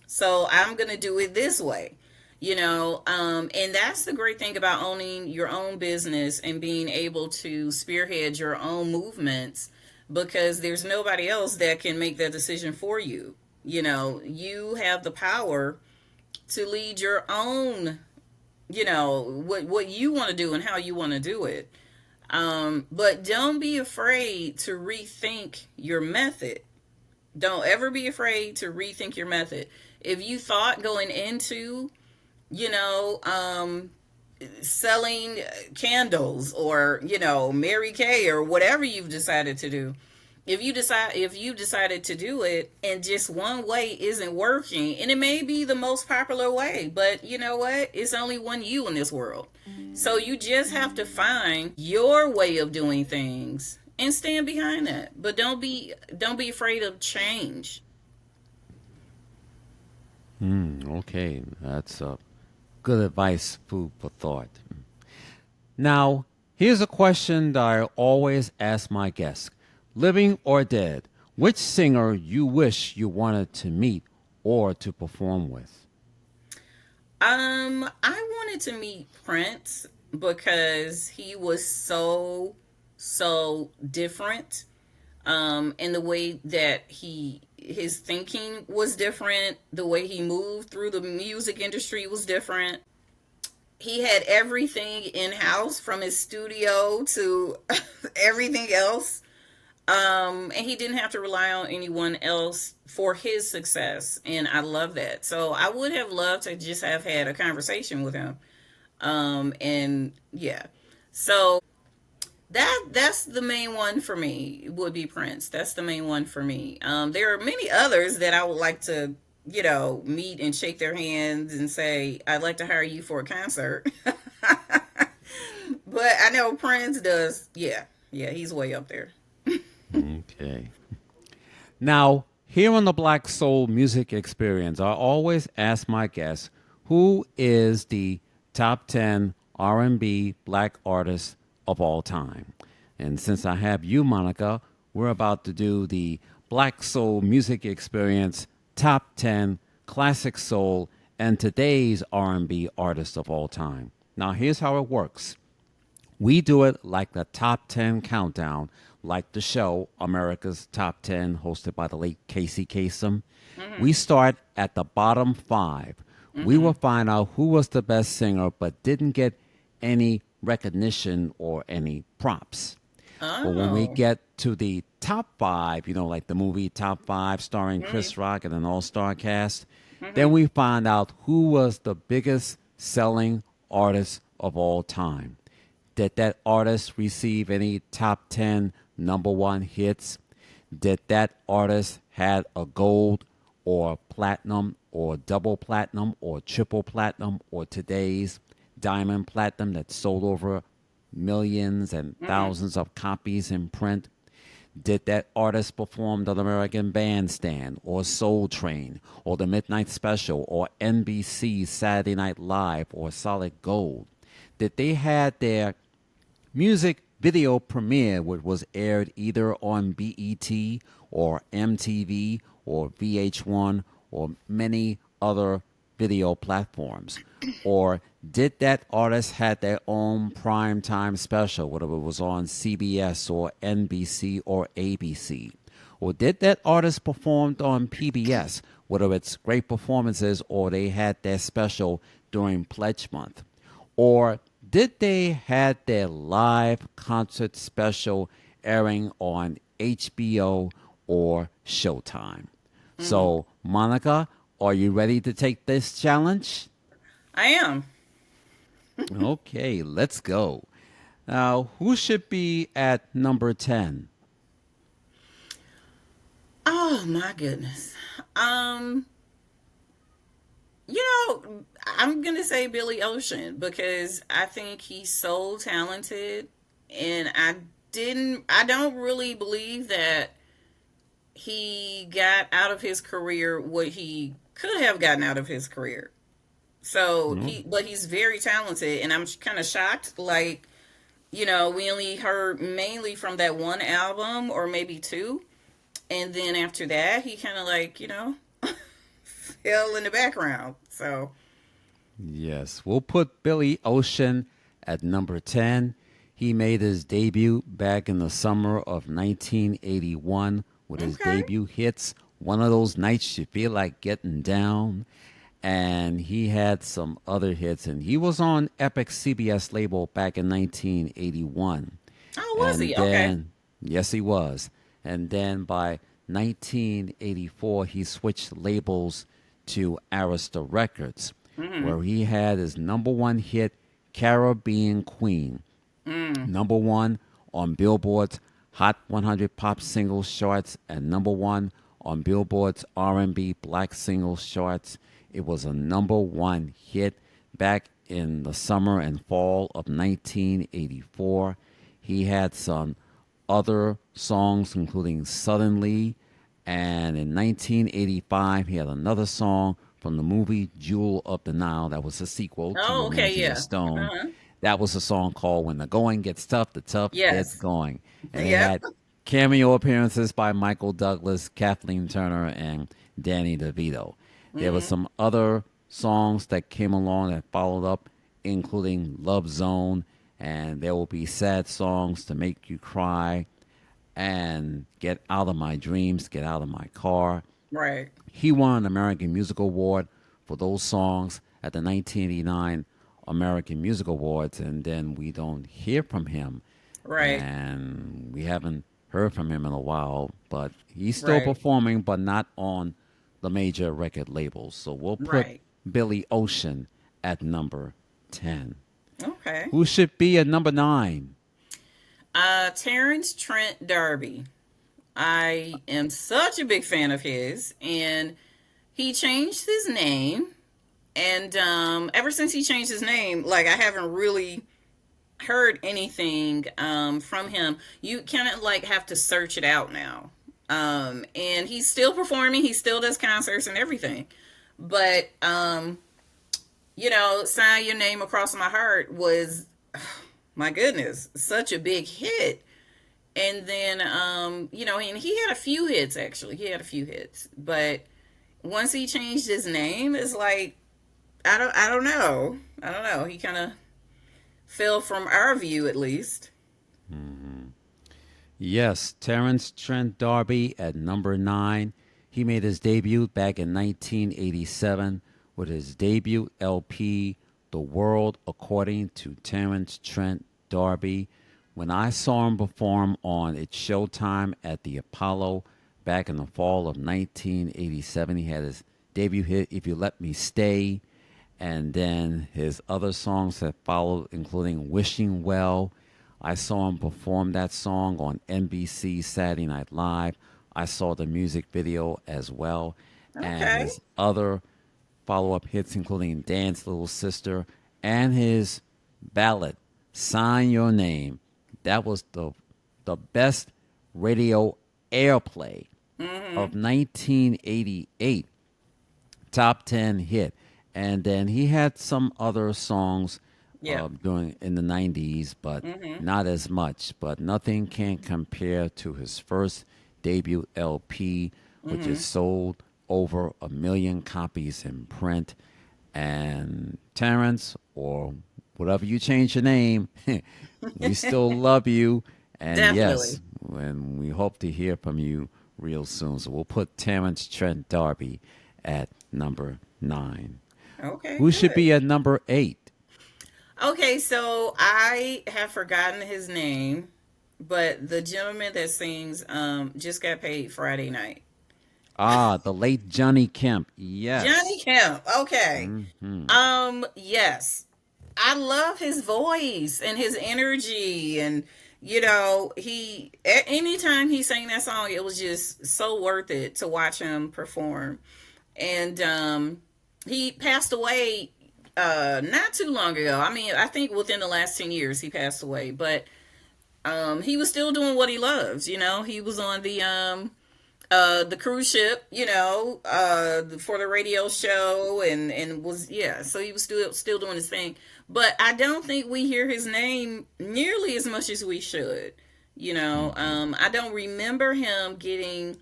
Speaker 2: So I'm going to do it this way. And that's the great thing about owning your own business and being able to spearhead your own movements, because there's nobody else that can make that decision for you. You have the power to lead your own, what you want to do and how you want to do it. But don't be afraid to rethink your method. Don't ever be afraid to rethink your method. If you thought going into, you know, selling candles, or, Mary Kay, or whatever you've decided to do, if you decided to do it and just one way isn't working, and it may be the most popular way, but you know what? It's only one you in this world. So you just have to find your way of doing things and stand behind that. But don't be afraid of change.
Speaker 1: Okay, that's good advice, food for thought. Now, here's a question that I always ask my guests: living or dead, which singer you wish you wanted to meet or to perform with?
Speaker 2: I wanted to meet Prince because he was so different. And the way that his thinking was different, the way he moved through the music industry was different. He had everything in house, from his studio to everything else. And he didn't have to rely on anyone else for his success, and I love that. So I would have loved to just have had a conversation with him. And yeah, so that's the main one for me, would be Prince. That's the main one for me. There are many others that I would like to, meet and shake their hands and say, I'd like to hire you for a concert. But I know Prince does. Yeah, yeah, he's way up there.
Speaker 1: Okay. Now, here on the Black Soul Music Experience, I always ask my guests who is the top 10 R&B black artist of all time. And since I have you, Monica, we're about to do the Black Soul Music Experience top 10 classic soul and today's R&B artists of all time. Now, here's how it works. We do it like the top 10 countdown, like the show America's Top 10, hosted by the late Casey Kasem. We start at the bottom five. We will find out who was the best singer but didn't get any recognition or any props. But when we
Speaker 2: Oh.
Speaker 1: get to the top five, like the movie Top Five starring
Speaker 2: Mm-hmm.
Speaker 1: Chris Rock and an all star cast, then we find out who was the biggest selling artist of all time. Did that artist receive any top 10 number one hits? Did that artist had a gold or platinum or double platinum or triple platinum or today's diamond platinum that sold over millions and
Speaker 2: Mm-hmm.
Speaker 1: thousands of copies in print? Did that artist perform the American Bandstand or Soul Train or the Midnight Special or NBC's Saturday Night Live or Solid Gold? Did they had their music video premiere, which was aired either on BET or MTV or VH1 or many other video platforms? Or did that artist had their own prime time special, whether it was on CBS or NBC or ABC? Or did that artist performed on PBS, whether it's great performances or they had their special during Pledge Month? Or did they had their live concert special airing on HBO or Showtime?
Speaker 2: Hmm.
Speaker 1: So, Monica, are you ready to take this challenge?
Speaker 2: I am.
Speaker 1: Okay, let's go. Now, who should be at number 10?
Speaker 2: Oh my goodness. Um, I'm gonna say Billy Ocean because I think he's so talented, and I don't really believe that he got out of his career what he could have gotten out of his career. So
Speaker 1: No.
Speaker 2: but he's very talented, and I'm kind of shocked. Like, we only heard mainly from that one album or maybe two, and then after that, he kind of like, fell in the background. So,
Speaker 1: Yes, we'll put Billy Ocean at number 10. He made his debut back in the summer of 1981 with his
Speaker 2: okay,
Speaker 1: debut hits, One of Those Nights You Feel Like Getting Down. And he had some other hits, and he was on Epic CBS label back in 1981.
Speaker 2: oh, was
Speaker 1: And
Speaker 2: he? Okay,
Speaker 1: then, yes, he was. And then by 1984, he switched labels to Arista Records,
Speaker 2: mm-hmm.
Speaker 1: where he had his number one hit, Caribbean Queen, number one on Billboard's Hot 100 Pop Singles charts and number one on Billboard's R&B Black Singles charts. It was a number one hit back in the summer and fall of 1984. He had some other songs, including Suddenly, and in 1985, he had another song from the movie Jewel of the Nile. That was a sequel to
Speaker 2: oh, okay,
Speaker 1: Romancing the
Speaker 2: yeah,
Speaker 1: Stone.
Speaker 2: uh-huh.
Speaker 1: That was a song called When the Going Gets Tough, the Tough Gets
Speaker 2: Yes,
Speaker 1: Going. And it
Speaker 2: yep,
Speaker 1: had cameo appearances by Michael Douglas, Kathleen Turner, and Danny DeVito. There were
Speaker 2: mm-hmm.
Speaker 1: some other songs that came along that followed up, including Love Zone, and there will be sad songs to make you cry, and Get Out of My Dreams, Get Out of My Car.
Speaker 2: Right,
Speaker 1: He won an American Music Award for those songs at the 1989 American Music Awards, and then we don't hear from him,
Speaker 2: right,
Speaker 1: and we haven't heard from him in a while, but he's still
Speaker 2: right,
Speaker 1: performing, but not on the major record labels. So we'll put
Speaker 2: right.
Speaker 1: Billy Ocean at number 10.
Speaker 2: Okay.
Speaker 1: Who should be at number 9?
Speaker 2: Terrence Trent D'Arby. I am such a big fan of his, and he changed his name. And ever since he changed his name, like, I haven't really heard anything from him. You kind of like have to search it out now. And he's still performing. He still does concerts and everything. But "Sign Your Name Across My Heart" was, my goodness, such a big hit. And then and he had a few hits actually. He had a few hits, but once he changed his name, it's like, I don't know. I don't know. He kind of fell from our view, at least.
Speaker 1: Yes, Terrence Trent D'Arby at number 9. He made his debut back in 1987 with his debut LP, The World According to Terrence Trent D'Arby. When I saw him perform on It's Showtime at the Apollo back in the fall of 1987, he had his debut hit, If You Let Me Stay, and then his other songs that followed, including Wishing Well. I saw him perform that song on NBC Saturday Night Live. I saw the music video as well. And
Speaker 2: Okay.
Speaker 1: his other follow up hits, including Dance Little Sister and his ballad, Sign Your Name. That was the best radio airplay
Speaker 2: Mm-hmm.
Speaker 1: of 1988, top 10 hit. And then he had some other songs
Speaker 2: Yeah.
Speaker 1: during in the 90s, but
Speaker 2: Mm-hmm.
Speaker 1: not as much. But nothing can compare to his first debut LP, which is
Speaker 2: Mm-hmm.
Speaker 1: sold over 1 million copies in print. And Terrence, or whatever you change your name, we still love you. And
Speaker 2: Definitely.
Speaker 1: yes, and we hope to hear from you real soon. So we'll put Terrence Trent D'Arby at number 9.
Speaker 2: Okay,
Speaker 1: Who should
Speaker 2: good.
Speaker 1: be at number 8?
Speaker 2: Okay, so I have forgotten his name, but the gentleman that sings just got paid Friday night.
Speaker 1: Ah, the late Johnny Kemp.
Speaker 2: Johnny
Speaker 1: Yes.
Speaker 2: Kemp. Okay.
Speaker 1: Hmm.
Speaker 2: Yes. I love his voice and his energy, and anytime he sang that song, it was just so worth it to watch him perform. And he passed away not too long ago. I mean, I think within the last 10 years he passed away, but he was still doing what he loves. He was on the cruise ship, for the radio show, and was, yeah. So he was still doing his thing, but I don't think we hear his name nearly as much as we should. I don't remember him getting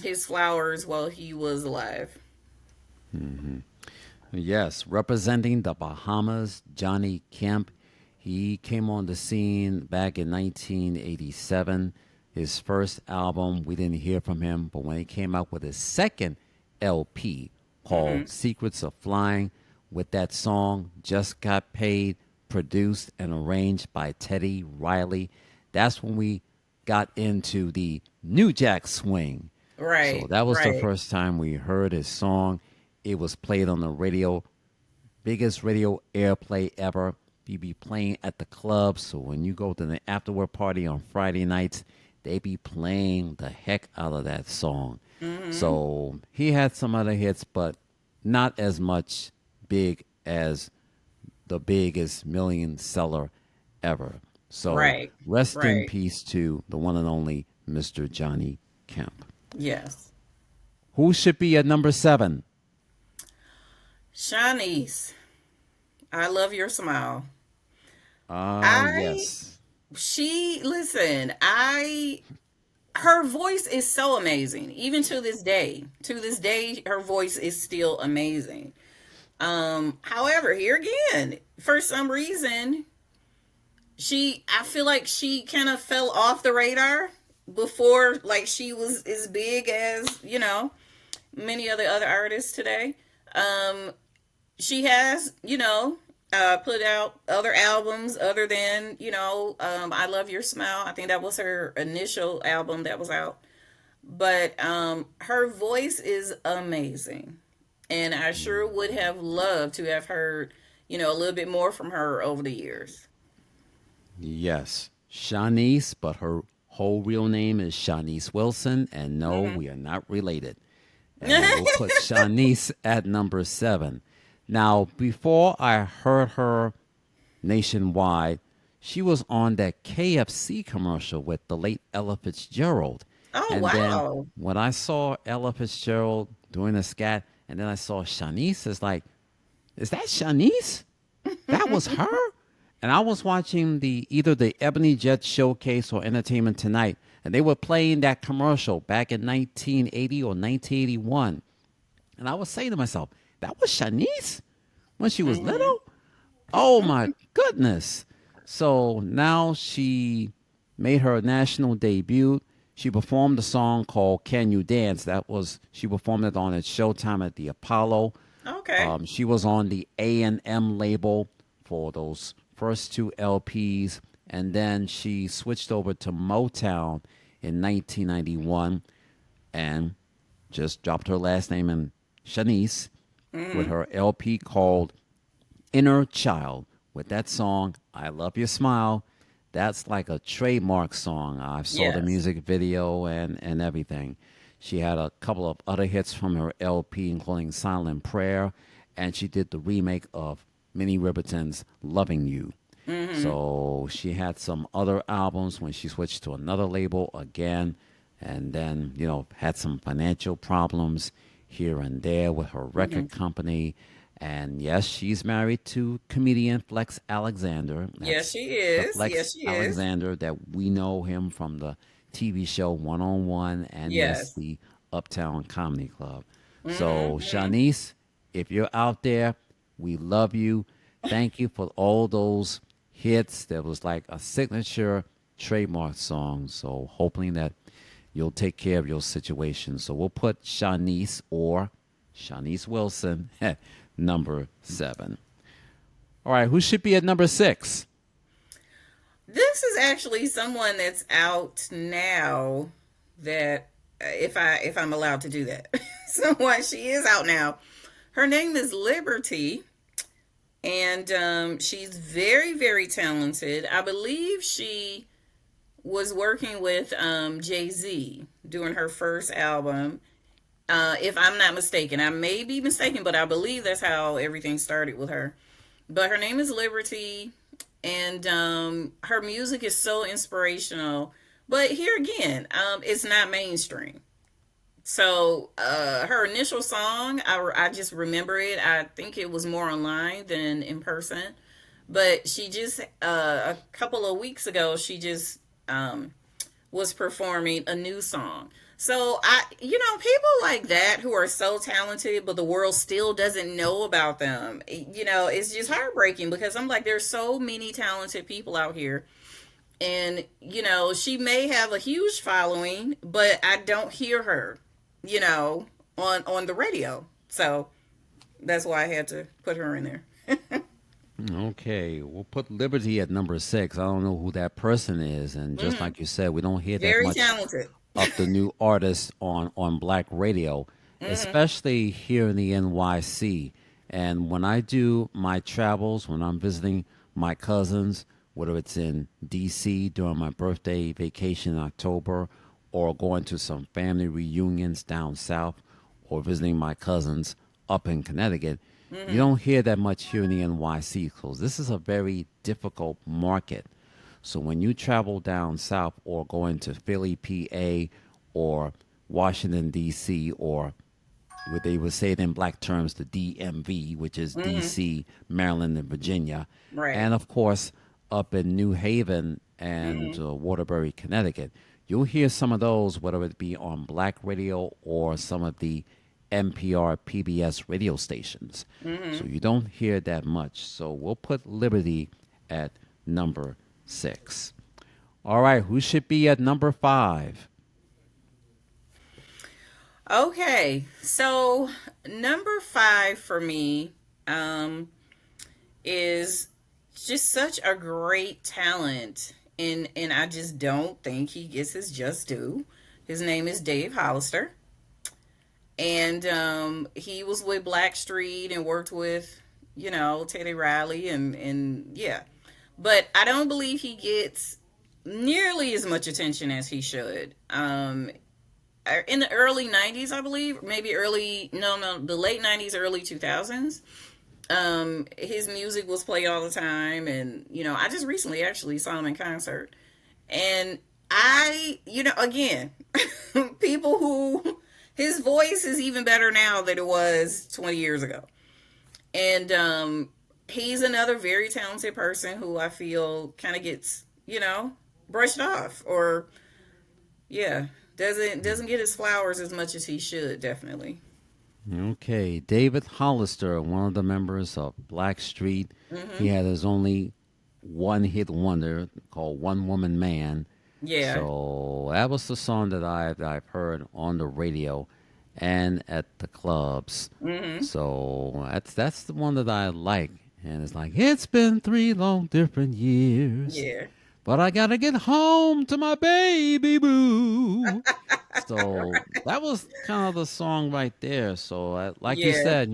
Speaker 2: his flowers while he was alive.
Speaker 1: Yes, representing the Bahamas, Johnny Kemp. He came on the scene back in 1987. His first album, we didn't hear from him, but when he came out with his second LP
Speaker 2: Hmm.
Speaker 1: called Secrets of Flying, with that song, Just Got Paid, produced and arranged by Teddy Riley, that's when we got into the New Jack Swing. So
Speaker 2: Right,
Speaker 1: that was the
Speaker 2: right.
Speaker 1: first time we heard his song. It was played on the radio, biggest radio airplay ever. He be playing at the club. So when you go to the afterward party on Friday nights, they be playing the heck out of that song.
Speaker 2: Hmm.
Speaker 1: So he had some other hits, but not as much big as the biggest million seller ever. So
Speaker 2: Right,
Speaker 1: rest in
Speaker 2: right.
Speaker 1: peace to the one and only Mr. Johnny Kemp.
Speaker 2: Yes.
Speaker 1: Who should be at number 7?
Speaker 2: Shanice, I love your smile.
Speaker 1: Ah,
Speaker 2: I
Speaker 1: yes.
Speaker 2: she listen, I her voice is so amazing. Even to this day. To this day, her voice is still amazing. However, here again, for some reason, I feel like she kind of fell off the radar before, like, she was as big as, many of the other artists today. Um, she has, put out other albums other than, I Love Your Smile. I think that was her initial album that was out. But her voice is amazing. And I sure would have loved to have heard, a little bit more from her over the years.
Speaker 1: Yes. Shanice, but her whole real name is Shanice Wilson. And no,
Speaker 2: Hmm.
Speaker 1: we are not related. And we'll put Shanice at number 7. Now, before I heard her nationwide, she was on that KFC commercial with the late Ella Fitzgerald.
Speaker 2: Oh,
Speaker 1: And then
Speaker 2: wow.
Speaker 1: when I saw Ella Fitzgerald doing a scat, and then I saw Shanice, it's like, is that Shanice? That was her? And I was watching either the Ebony Jet Showcase or Entertainment Tonight, and they were playing that commercial back in 1980 or 1981. And I was saying to myself, that was Shanice when she was
Speaker 2: Hmm.
Speaker 1: little? Oh my goodness. So now she made her national debut. She performed a song called Can You Dance? She performed it on its Showtime at the Apollo.
Speaker 2: Okay.
Speaker 1: She was on the A&M label for those first 2 LPs, and then she switched over to Motown in 1991 and just dropped her last name in Shanice with
Speaker 2: Hmm.
Speaker 1: her LP called Inner Child. With that song, I Love Your Smile, that's like a trademark song. I saw the
Speaker 2: Yes.
Speaker 1: music video and everything. She had a couple of other hits from her LP, including Silent Prayer, and she did the remake of Minnie Riperton's Loving You.
Speaker 2: Hmm.
Speaker 1: So she had some other albums when she switched to another label again, and then, had some financial problems here and there with her
Speaker 2: Hmm.
Speaker 1: record company. And yes, she's married to comedian Flex Alexander.
Speaker 2: Yes,
Speaker 1: That's
Speaker 2: she
Speaker 1: the
Speaker 2: is.
Speaker 1: Flex
Speaker 2: Yes, she is.
Speaker 1: Alexander that we know him from the TV show One on One and yes,
Speaker 2: Yes.
Speaker 1: the Uptown Comedy Club. So,
Speaker 2: Mm-hmm.
Speaker 1: Shanice, if you're out there, we love you. Thank you for all those hits. That was like a signature trademark song. So, hoping that you'll take care of your situation. So, we'll put Shanice or Shanice Wilson at number 7. All right, who should be at number 6?
Speaker 2: This is actually someone that's out now that if I'm allowed to do that. Someone she is out now. Her name is Liberty, and she's very, very talented. I believe she was working with Jay-Z doing her first album. If I'm not mistaken, I may be mistaken, but I believe that's how everything started with her. But her name is Liberty, and her music is so inspirational. But here again, it's not mainstream. So her initial song, I just remember it. I think it was more online than in person. But she just a couple of weeks ago, she just was performing a new song. So people like that who are so talented, but the world still doesn't know about them. It's just heartbreaking because I'm like, there's so many talented people out here, and she may have a huge following, but I don't hear her, you know, on the radio. So that's why I had to put her in there.
Speaker 1: Okay, we'll put Liberty at number 6. I don't know who that person is, and just
Speaker 2: Hmm.
Speaker 1: like you said, we don't hear that
Speaker 2: Very
Speaker 1: much
Speaker 2: talented.
Speaker 1: of the new artists on Black radio,
Speaker 2: Hmm.
Speaker 1: especially here in the NYC. And when I do my travels, when I'm visiting my cousins, whether it's in DC during my birthday vacation in October, or going to some family reunions down south, or visiting my cousins up in Connecticut, you
Speaker 2: Hmm.
Speaker 1: don't hear that much here in the NYC because this is a very difficult market. So when you travel down south or go into Philly, PA, or Washington, D.C., or what they would say it in black terms, the DMV, which is
Speaker 2: Hmm.
Speaker 1: D.C., Maryland, and Virginia,
Speaker 2: Right.
Speaker 1: and of course up in New Haven and
Speaker 2: Hmm.
Speaker 1: Waterbury, Connecticut, you'll hear some of those, whether it be on black radio or some of the NPR, PBS radio stations. So
Speaker 2: Hmm.
Speaker 1: you don't hear that much. So we'll put Liberty at number 6. All right, who should be at number 5?
Speaker 2: Okay, so number 5 for me um, is just such a great talent, and I just don't think he gets his just due. His name is Dave Hollister, and he was with Blackstreet and worked with Teddy Riley and yeah, but I don't believe he gets nearly as much attention as he should. In the early 90s, I believe, maybe early, no, the late 90s, early 2000s. His music was played all the time. And, I just recently actually saw him in concert. And again, people who, his voice is even better now than it was 20 years ago. And he's another very talented person who I feel kind of gets, brushed off or yeah, doesn't get his flowers as much as he should. Definitely.
Speaker 1: Okay, David Hollister, one of the members of Blackstreet. He
Speaker 2: Hmm.
Speaker 1: had his only one hit wonder called One Woman Man.
Speaker 2: Yeah.
Speaker 1: So that was the song that I've heard on the radio and at the clubs.
Speaker 2: Hmm.
Speaker 1: So that's the one that I like. And it's like, it's been 3 long different years,
Speaker 2: Yeah.
Speaker 1: but I gotta get home to my baby boo. So that was kind of the song right there. So, like you
Speaker 2: Yeah.
Speaker 1: said,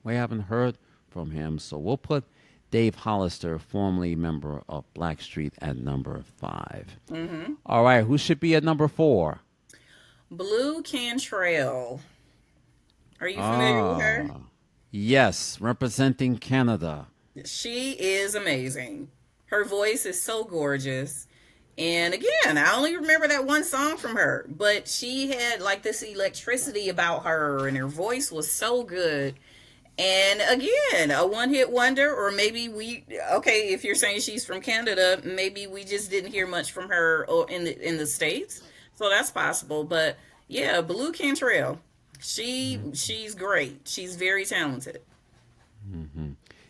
Speaker 1: we haven't heard from him. So we'll put Dave Hollister, formerly member of Blackstreet, at number 5.
Speaker 2: Hmm.
Speaker 1: All right, who should be at number 4?
Speaker 2: Blue Cantrell. Are you familiar with her?
Speaker 1: Ah, yes, representing Canada.
Speaker 2: She is amazing. Her voice is so gorgeous. And again, I only remember that one song from her, but she had like this electricity about her, and her voice was so good. And again, a one hit wonder, or maybe okay, if you're saying she's from Canada, maybe we just didn't hear much from her in the States. So that's possible. But yeah, Blue Cantrell, she's great. She's very talented.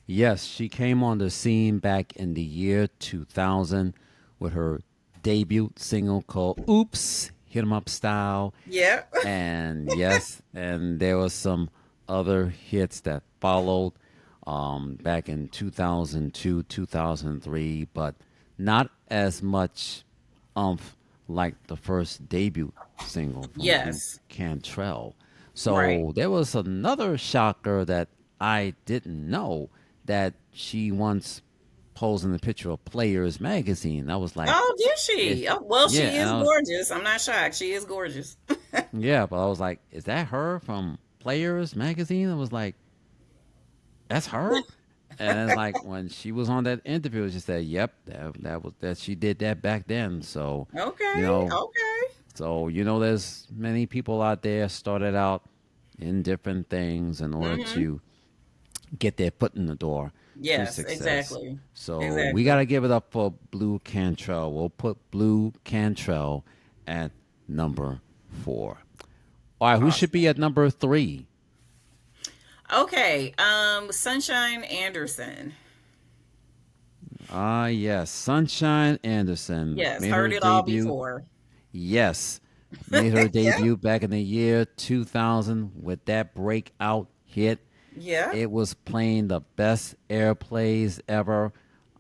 Speaker 1: Yes, she came on the scene back in the year 2000 with her debut single called Oops, Hit 'em Up Style.
Speaker 2: Yeah.
Speaker 1: And yes, and there was some other hits that followed back in 2002, 2003, but not as much like the first debut single from Blue
Speaker 2: Yes.
Speaker 1: Cantrell.
Speaker 2: Right.
Speaker 1: So there was another shocker that I didn't know that she once posed in the picture of Players magazine. I was like,
Speaker 2: Oh, did
Speaker 1: is
Speaker 2: she? Oh, well,
Speaker 1: yeah,
Speaker 2: she
Speaker 1: and
Speaker 2: is
Speaker 1: I was
Speaker 2: gorgeous. I'm not shocked. She is gorgeous.
Speaker 1: yeah, but I was like, is that her from Players magazine? I was like, that's her. And it's like when she was on that interview, she said, "Yep, that she did that back then." So, you
Speaker 2: Okay.
Speaker 1: know,
Speaker 2: Okay.
Speaker 1: there's many people out there started out in different things in order
Speaker 2: Mm-hmm.
Speaker 1: to get their foot in the door to
Speaker 2: Yes,
Speaker 1: success.
Speaker 2: exactly.
Speaker 1: So we
Speaker 2: Exactly.
Speaker 1: gotta give it up for Blue Cantrell. We'll put Blue Cantrell at number 4. All right, who should be
Speaker 2: Awesome.
Speaker 1: at number 3?
Speaker 2: Okay. Sunshine Anderson.
Speaker 1: Ah, yes, Sunshine Anderson
Speaker 2: Yes,
Speaker 1: made her
Speaker 2: heard it all
Speaker 1: debut.
Speaker 2: before.
Speaker 1: Yes, made her
Speaker 2: Yeah.
Speaker 1: debut back in the year 2000 with that breakout hit.
Speaker 2: Yeah.
Speaker 1: It was playing the best airplays ever.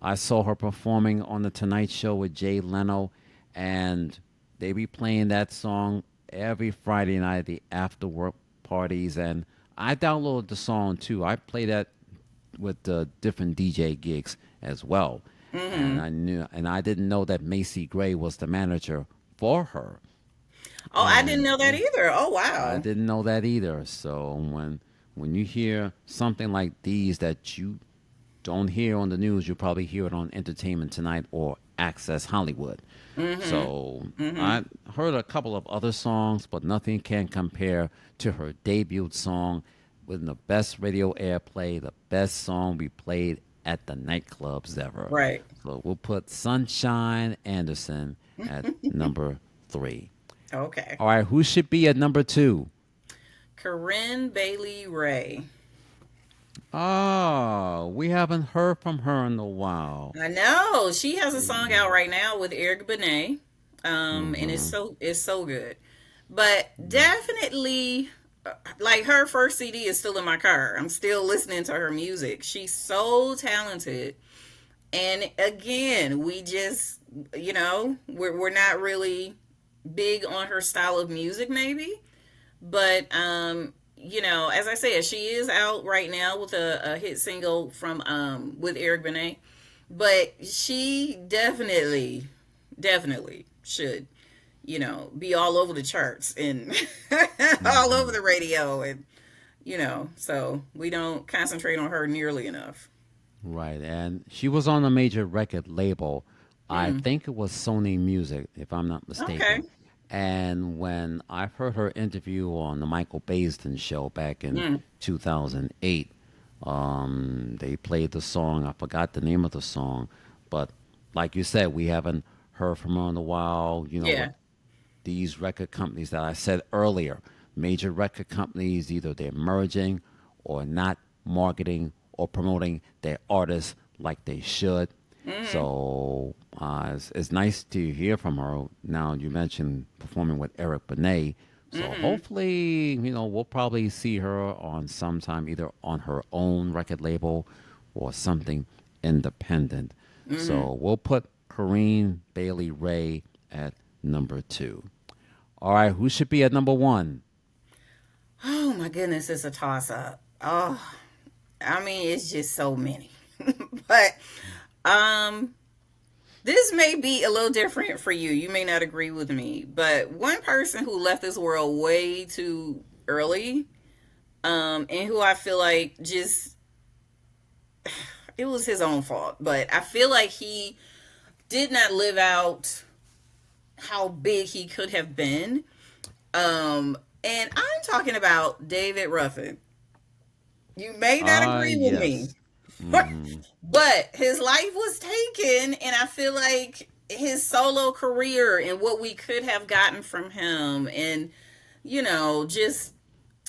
Speaker 1: I saw her performing on the Tonight Show with Jay Leno, and they be playing that song every Friday night at the after work parties. And I downloaded the song too. I play that with the different DJ gigs as well. And
Speaker 2: Mm-hmm.
Speaker 1: I didn't know that Macy Gray was the manager for her.
Speaker 2: Oh, I didn't
Speaker 1: And
Speaker 2: know that
Speaker 1: yeah,
Speaker 2: either. Oh,
Speaker 1: I
Speaker 2: wow.
Speaker 1: didn't know that either. So when you hear something like these that you don't hear on the news, you probably hear it on Entertainment Tonight or Access Hollywood.
Speaker 2: Mm-hmm.
Speaker 1: So
Speaker 2: Mm-hmm.
Speaker 1: I heard a couple of other songs, but nothing can compare to her debut song with the best radio airplay, the best song we played at the nightclubs ever.
Speaker 2: Right.
Speaker 1: So we'll put Sunshine Anderson at number 3.
Speaker 2: Okay.
Speaker 1: All right, who should be at number 2?
Speaker 2: Corinne Bailey Ray.
Speaker 1: Oh, we haven't heard from her in a while.
Speaker 2: I know she has a song out right now with Eric Benet, and
Speaker 1: Mm-hmm.
Speaker 2: it's so good. But definitely, like her first CD is still in my car. I'm still listening to her music. She's so talented, and again, we just we're not really big on her style of music, maybe. But as I said, she is out right now with a hit single from with Eric Benet. But she definitely should, be all over the charts and all over
Speaker 1: Mm-hmm.
Speaker 2: the radio, and so we don't concentrate on her nearly enough.
Speaker 1: Right, and she was on a major record label. I
Speaker 2: Mm.
Speaker 1: think it was Sony Music, if I'm not
Speaker 2: Okay.
Speaker 1: mistaken. And when I heard her interview on the Michael Baisden show back in
Speaker 2: Mm.
Speaker 1: 2008, they played the song. I forgot the name of the song, but like you said, we haven't heard from her in a while. With
Speaker 2: Yeah.
Speaker 1: these record companies that I said earlier, major record companies, either they're merging or not marketing or promoting their artists like they should.
Speaker 2: Mm.
Speaker 1: So it's nice to hear from her. Now you mentioned performing with Eric Benet. So
Speaker 2: Mm.
Speaker 1: hopefully, we'll probably see her on sometime either on her own record label or something independent.
Speaker 2: Mm.
Speaker 1: So we'll put Corrine Bailey Ray at number 2. All right, who should be at number 1?
Speaker 2: Oh my goodness, it's a toss up. Oh, I mean, it's just so many. But um this may be a little different for you. You may not agree with me, but one person who left this world way too early, and who I feel like just it was his own fault, but I feel like he did not live out how big he could have been. And I'm talking about David Ruffin. You may not
Speaker 1: Ah,
Speaker 2: agree with me.
Speaker 1: yes. Hmm.
Speaker 2: But his life was taken, and I feel like his solo career and what we could have gotten from him, and just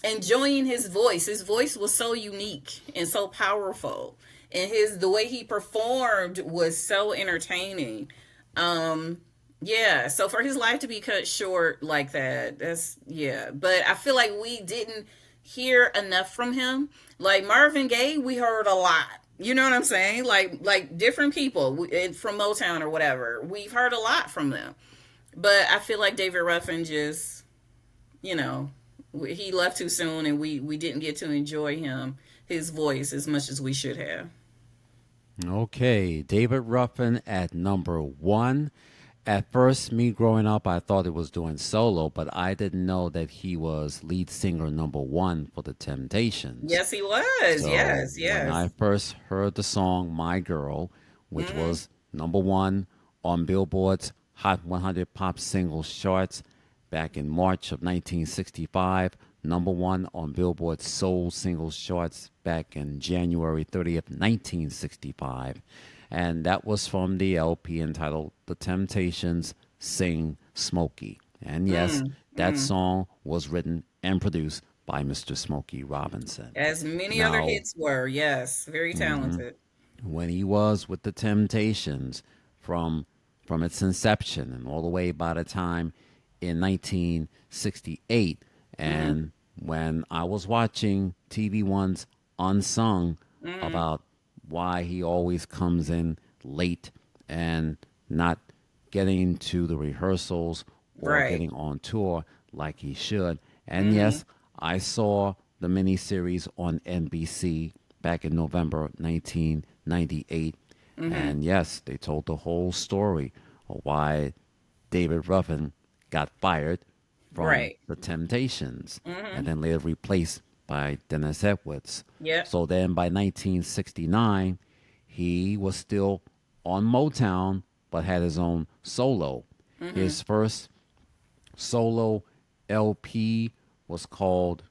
Speaker 2: enjoying his voice. His voice was so unique and so powerful, and his the way he performed was so entertaining. Um, yeah. So for his life to be cut short like that, that's yeah. But I feel like we didn't hear enough from him. Like Marvin Gaye, we heard a lot. You know what I'm saying? Like different people from Motown or whatever. We've heard a lot from them. But I feel like David Ruffin just, you know, he left too soon, and we didn't get to enjoy his voice as much as we should have.
Speaker 1: Okay, David Ruffin at number one. At first, me growing up, I thought it was doing solo, but I didn't know that he was lead singer number one for the Temptations.
Speaker 2: Yes, he was.
Speaker 1: So
Speaker 2: Yes,
Speaker 1: when I
Speaker 2: yes.
Speaker 1: first heard the song My Girl, which
Speaker 2: Mm-hmm.
Speaker 1: was number one on Billboard's Hot 100 Pop Singles charts back in March of 1965, number one on Billboard's Soul Singles charts back in January 30th, 1965. And that was from the LP entitled The Temptations Sing Smokey. And yes,
Speaker 2: Mm,
Speaker 1: that
Speaker 2: mm.
Speaker 1: song was written and produced by Mr. Smokey Robinson.
Speaker 2: As many other
Speaker 1: Now,
Speaker 2: hits were. Yes, very talented.
Speaker 1: when he was with the Temptations from its inception and all the way by the time in 1968,
Speaker 2: Mm-hmm.
Speaker 1: and when I was watching TV One's Unsung
Speaker 2: Mm-hmm.
Speaker 1: about why he always comes in late and not getting to the rehearsals or
Speaker 2: Right.
Speaker 1: getting on tour like he should. And
Speaker 2: Mm-hmm.
Speaker 1: yes, I saw the miniseries on NBC back in November 1998.
Speaker 2: Mm-hmm.
Speaker 1: And yes, they told the whole story of why David Ruffin got fired from
Speaker 2: Right.
Speaker 1: the Temptations and
Speaker 2: Mm-hmm.
Speaker 1: then later replaced by Dennis Edwards.
Speaker 2: Yep.
Speaker 1: So then by 1969, he was still on Motown but had his own solo.
Speaker 2: Mm-hmm.
Speaker 1: His first solo LP was called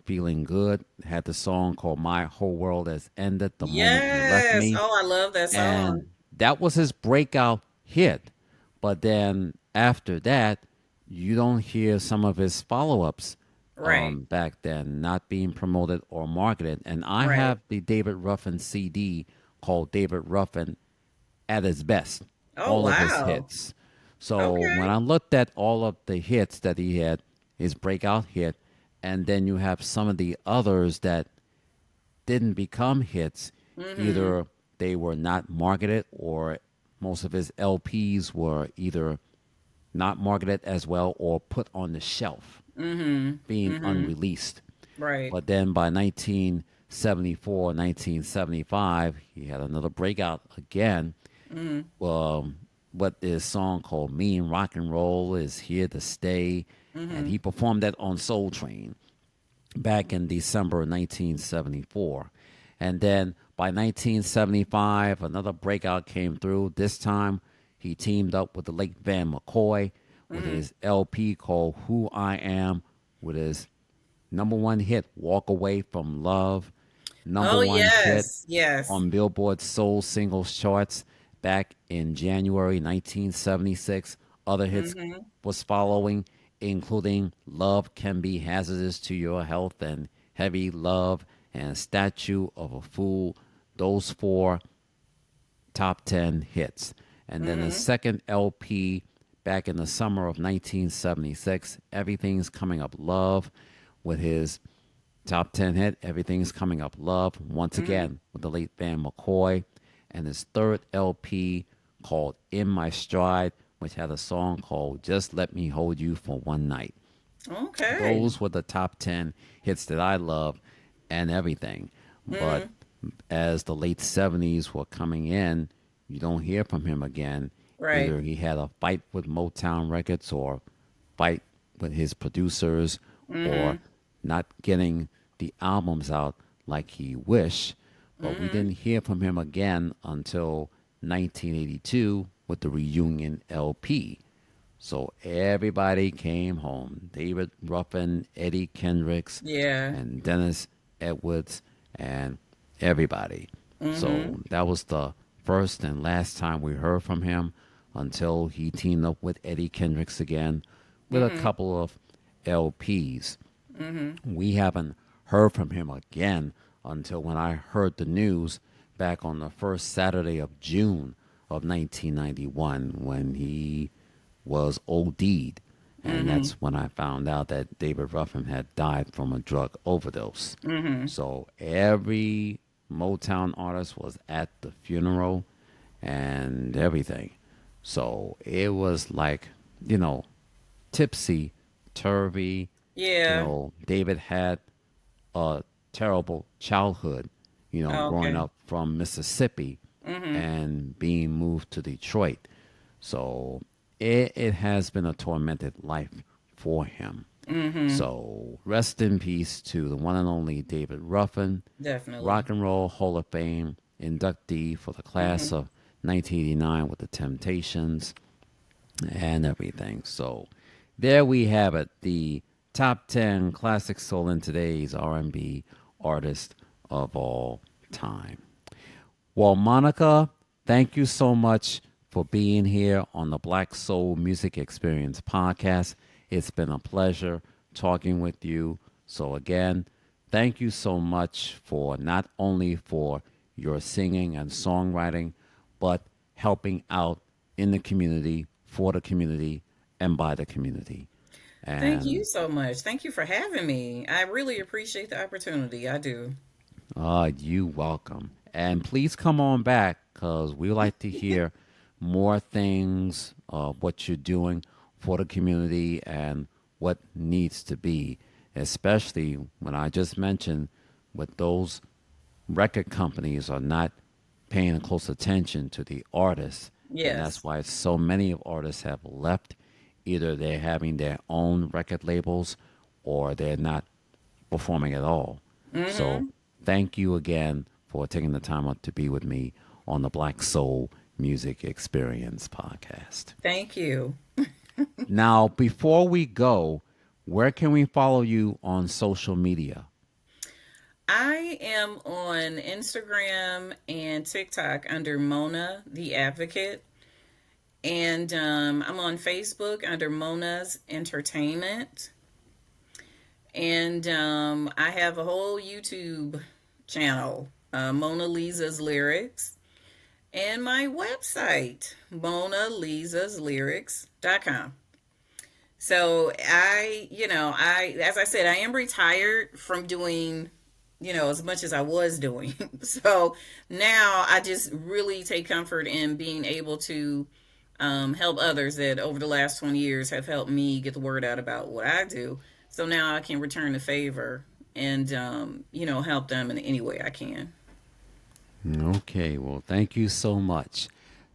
Speaker 1: Feeling Good. It had the song called My Whole World Has Ended the Moment You Left
Speaker 2: Yes.
Speaker 1: Me.
Speaker 2: Oh, I love that
Speaker 1: And
Speaker 2: song.
Speaker 1: that was his breakout hit. But then after that, you don't hear some of his follow ups
Speaker 2: Right.
Speaker 1: back then not being promoted or marketed. And I
Speaker 2: Right.
Speaker 1: have the David Ruffin CD called David Ruffin at his best,
Speaker 2: Oh,
Speaker 1: all of his
Speaker 2: wow.
Speaker 1: hits. So when
Speaker 2: Okay.
Speaker 1: I looked at all of the hits that he had, his breakout hit, and then you have some of the others that didn't become hits,
Speaker 2: Mm-hmm.
Speaker 1: either they were not marketed or most of his LPs were either not marketed as well or put on the shelf,
Speaker 2: Mm-hmm.
Speaker 1: being
Speaker 2: Mm-hmm.
Speaker 1: unreleased.
Speaker 2: Right.
Speaker 1: But then by 1974, 1975, he had another breakout again.
Speaker 2: Mm-hmm.
Speaker 1: What this song called Mean Rock and Roll is Here to Stay. And
Speaker 2: Mm-hmm.
Speaker 1: he performed that on Soul Train back in December 1974. And then by 1975, another breakout came through. This time, he teamed up with the late Van McCoy with
Speaker 2: Mm-hmm.
Speaker 1: his LP called Who I Am, with his number one hit, Walk Away from Love, number
Speaker 2: Oh,
Speaker 1: one hit
Speaker 2: yes. Yes.
Speaker 1: on Billboard Soul Singles charts back in January 1976. Other hits
Speaker 2: Mm-hmm.
Speaker 1: was following, including Love Can Be Hazardous to Your Health and Heavy Love and Statue of a Fool. Those four top 10 hits. And then the
Speaker 2: Mm-hmm.
Speaker 1: second LP back in the summer of 1976, Everything's Coming Up Love, with his top 10 hit, Everything's Coming Up Love, once
Speaker 2: Mm-hmm.
Speaker 1: again with the late Van McCoy. And his third LP called In My Stride, which had a song called Just Let Me Hold You for One Night.
Speaker 2: Okay.
Speaker 1: Those were the top 10 hits that I love and everything. But
Speaker 2: Mm-hmm.
Speaker 1: as the late 70s were coming in, you don't hear from him again.
Speaker 2: Right.
Speaker 1: Either he had a fight with Motown Records or fight with his producers
Speaker 2: Mm-hmm.
Speaker 1: or not getting the albums out like he wished. But we
Speaker 2: Mm-hmm.
Speaker 1: didn't hear from him again until 1982 with the reunion LP. So everybody came home. David Ruffin, Eddie Kendricks,
Speaker 2: Yeah.
Speaker 1: and Dennis Edwards and everybody. So that was the first and last time we heard from him until he teamed up with Eddie Kendricks again with a couple of LPs. We haven't heard from him again until when I heard the news back on the first Saturday of June of 1991 when he was OD'd. And that's when I found out that David Ruffin had died from a drug overdose. So every Motown artist was at the funeral and everything. So it was like, you know, tipsy, turvy.
Speaker 2: Yeah.
Speaker 1: David had a terrible childhood, growing
Speaker 2: Okay.
Speaker 1: up from Mississippi and being moved to Detroit. So it has been a tormented life for him. So rest in peace to the one and only David Ruffin,
Speaker 2: Definitely.
Speaker 1: Rock and Roll Hall of Fame inductee for the class of 1989 with the Temptations and everything. So there we have it, the top 10 classic soul in today's R&B artist of all time. Well, Monica, thank you so much for being here on the Black Soul Music Experience podcast. It's been a pleasure talking with you. So again, thank you so much for not only for your singing and songwriting, but helping out in the community, for the community, and by the community.
Speaker 2: Thank you
Speaker 1: And
Speaker 2: so much. Thank you for having me. I really appreciate the opportunity. I do.
Speaker 1: you welcome. And please come on back because we like to hear more things of what you're doing for the community and what needs to be, especially when I just mentioned with those record companies are not paying close attention to the artists, and that's
Speaker 2: Yes.
Speaker 1: why so many of artists have left. Either they're having their own record labels or they're not performing at all. So thank you again for taking the time out to be with me on the Black Soul Music Experience podcast.
Speaker 2: Thank you.
Speaker 1: Now, before we go, where can we follow you on social media?
Speaker 2: I am on Instagram and TikTok under Mona the Advocate. And I'm on Facebook under Mona's Entertainment. And I have a whole YouTube channel, Mona Lisa's Lyrics, and my website, MonaLisa'sLyrics.com. So as I said, I am retired from doing, as much as I was doing. So now I just really take comfort in being able to help others that over the last 20 years have helped me get the word out about what I do. So now I can return the favor and, help them in any way I can.
Speaker 1: Okay, well, thank you so much.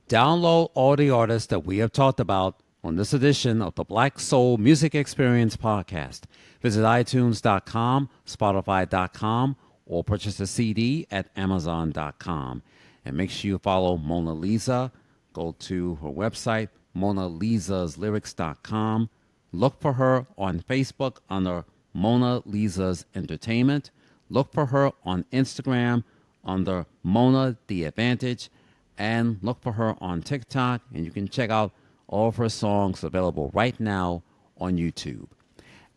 Speaker 1: Download all the artists that we have talked about on this edition of the Black Soul Music Experience podcast. Visit iTunes.com, Spotify.com, or purchase a CD at Amazon.com. And make sure you follow Mona Lisa. Go to her website, MonaLisa'sLyrics.com. Look for her on Facebook under Mona Lisa's Entertainment. Look for her on Instagram under Mona the Advantage. And look for her on TikTok. And you can check out all of her songs available right now on YouTube.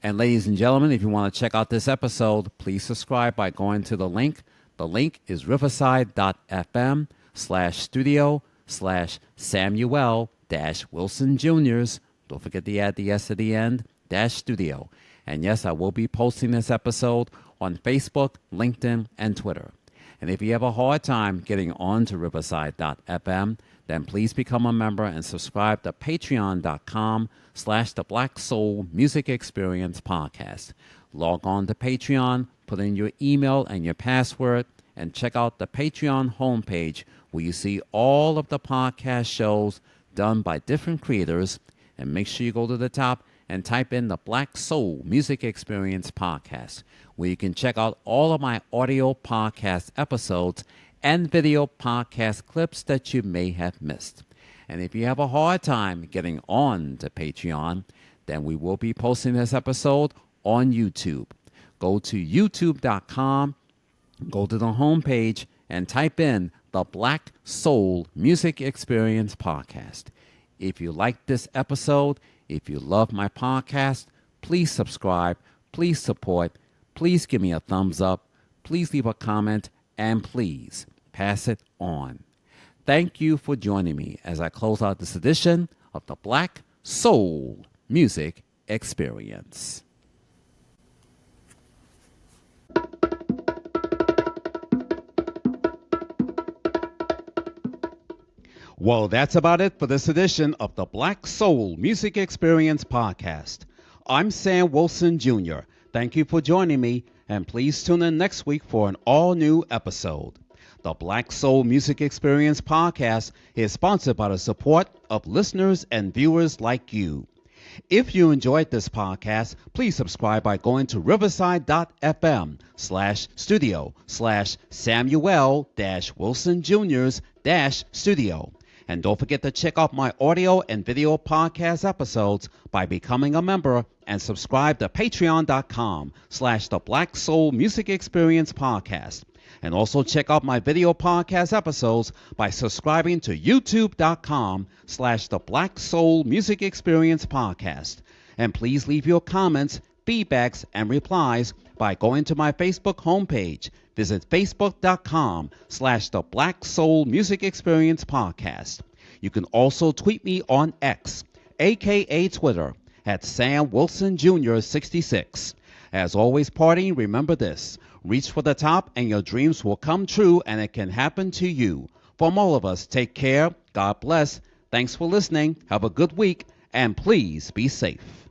Speaker 1: And ladies and gentlemen, if you want to check out this episode, please subscribe by going to the link. The link is riverside.fm/studio/Samuel Wilson Jr.'s. Don't forget to add the S at the end, -studio. And yes, I will be posting this episode on Facebook, LinkedIn, and Twitter. And if you have a hard time getting on to riverside.fm, then please become a member and subscribe to patreon.com/the Black Soul Music Experience podcast. Log on to Patreon, put in your email and your password, and check out the Patreon homepage where you see all of the podcast shows done by different creators. And make sure you go to the top and type in the Black Soul Music Experience podcast, where you can check out all of my audio podcast episodes and video podcast clips that you may have missed. And if you have a hard time getting on to Patreon, then we will be posting this episode on YouTube. Go to youtube.com Go to the homepage and type in the Black Soul Music Experience Podcast. If you like this episode, if you love my podcast, please subscribe, please support, please give me a thumbs up, please leave a comment, and please pass it on. Thank you for joining me as I close out this edition of the Black Soul Music Experience. Well, that's about it for this edition of the Black Soul Music Experience Podcast. I'm Sam Wilson Jr. Thank you for joining me, and please tune in next week for an all-new episode. The Black Soul Music Experience Podcast is sponsored by the support of listeners and viewers like you. If you enjoyed this podcast, please subscribe by going to riverside.fm/studio/Samuel-Wilson Jr.'s-studio. And don't forget to check out my audio and video podcast episodes by becoming a member and subscribe to patreon.com/the Black Soul Music Experience Podcast. And also check out my video podcast episodes by subscribing to youtube.com/the Black Soul Music Experience Podcast. And please leave your comments, feedbacks, and replies by going to my Facebook homepage. Visit facebook.com/the Black Soul Music Experience Podcast. You can also tweet me on X, aka Twitter, at Sam Wilson Jr. 66. As always, partying, remember this: reach for the top and your dreams will come true, and it can happen to you. From all of us, take care. God bless. Thanks for listening. Have a good week, and please be safe.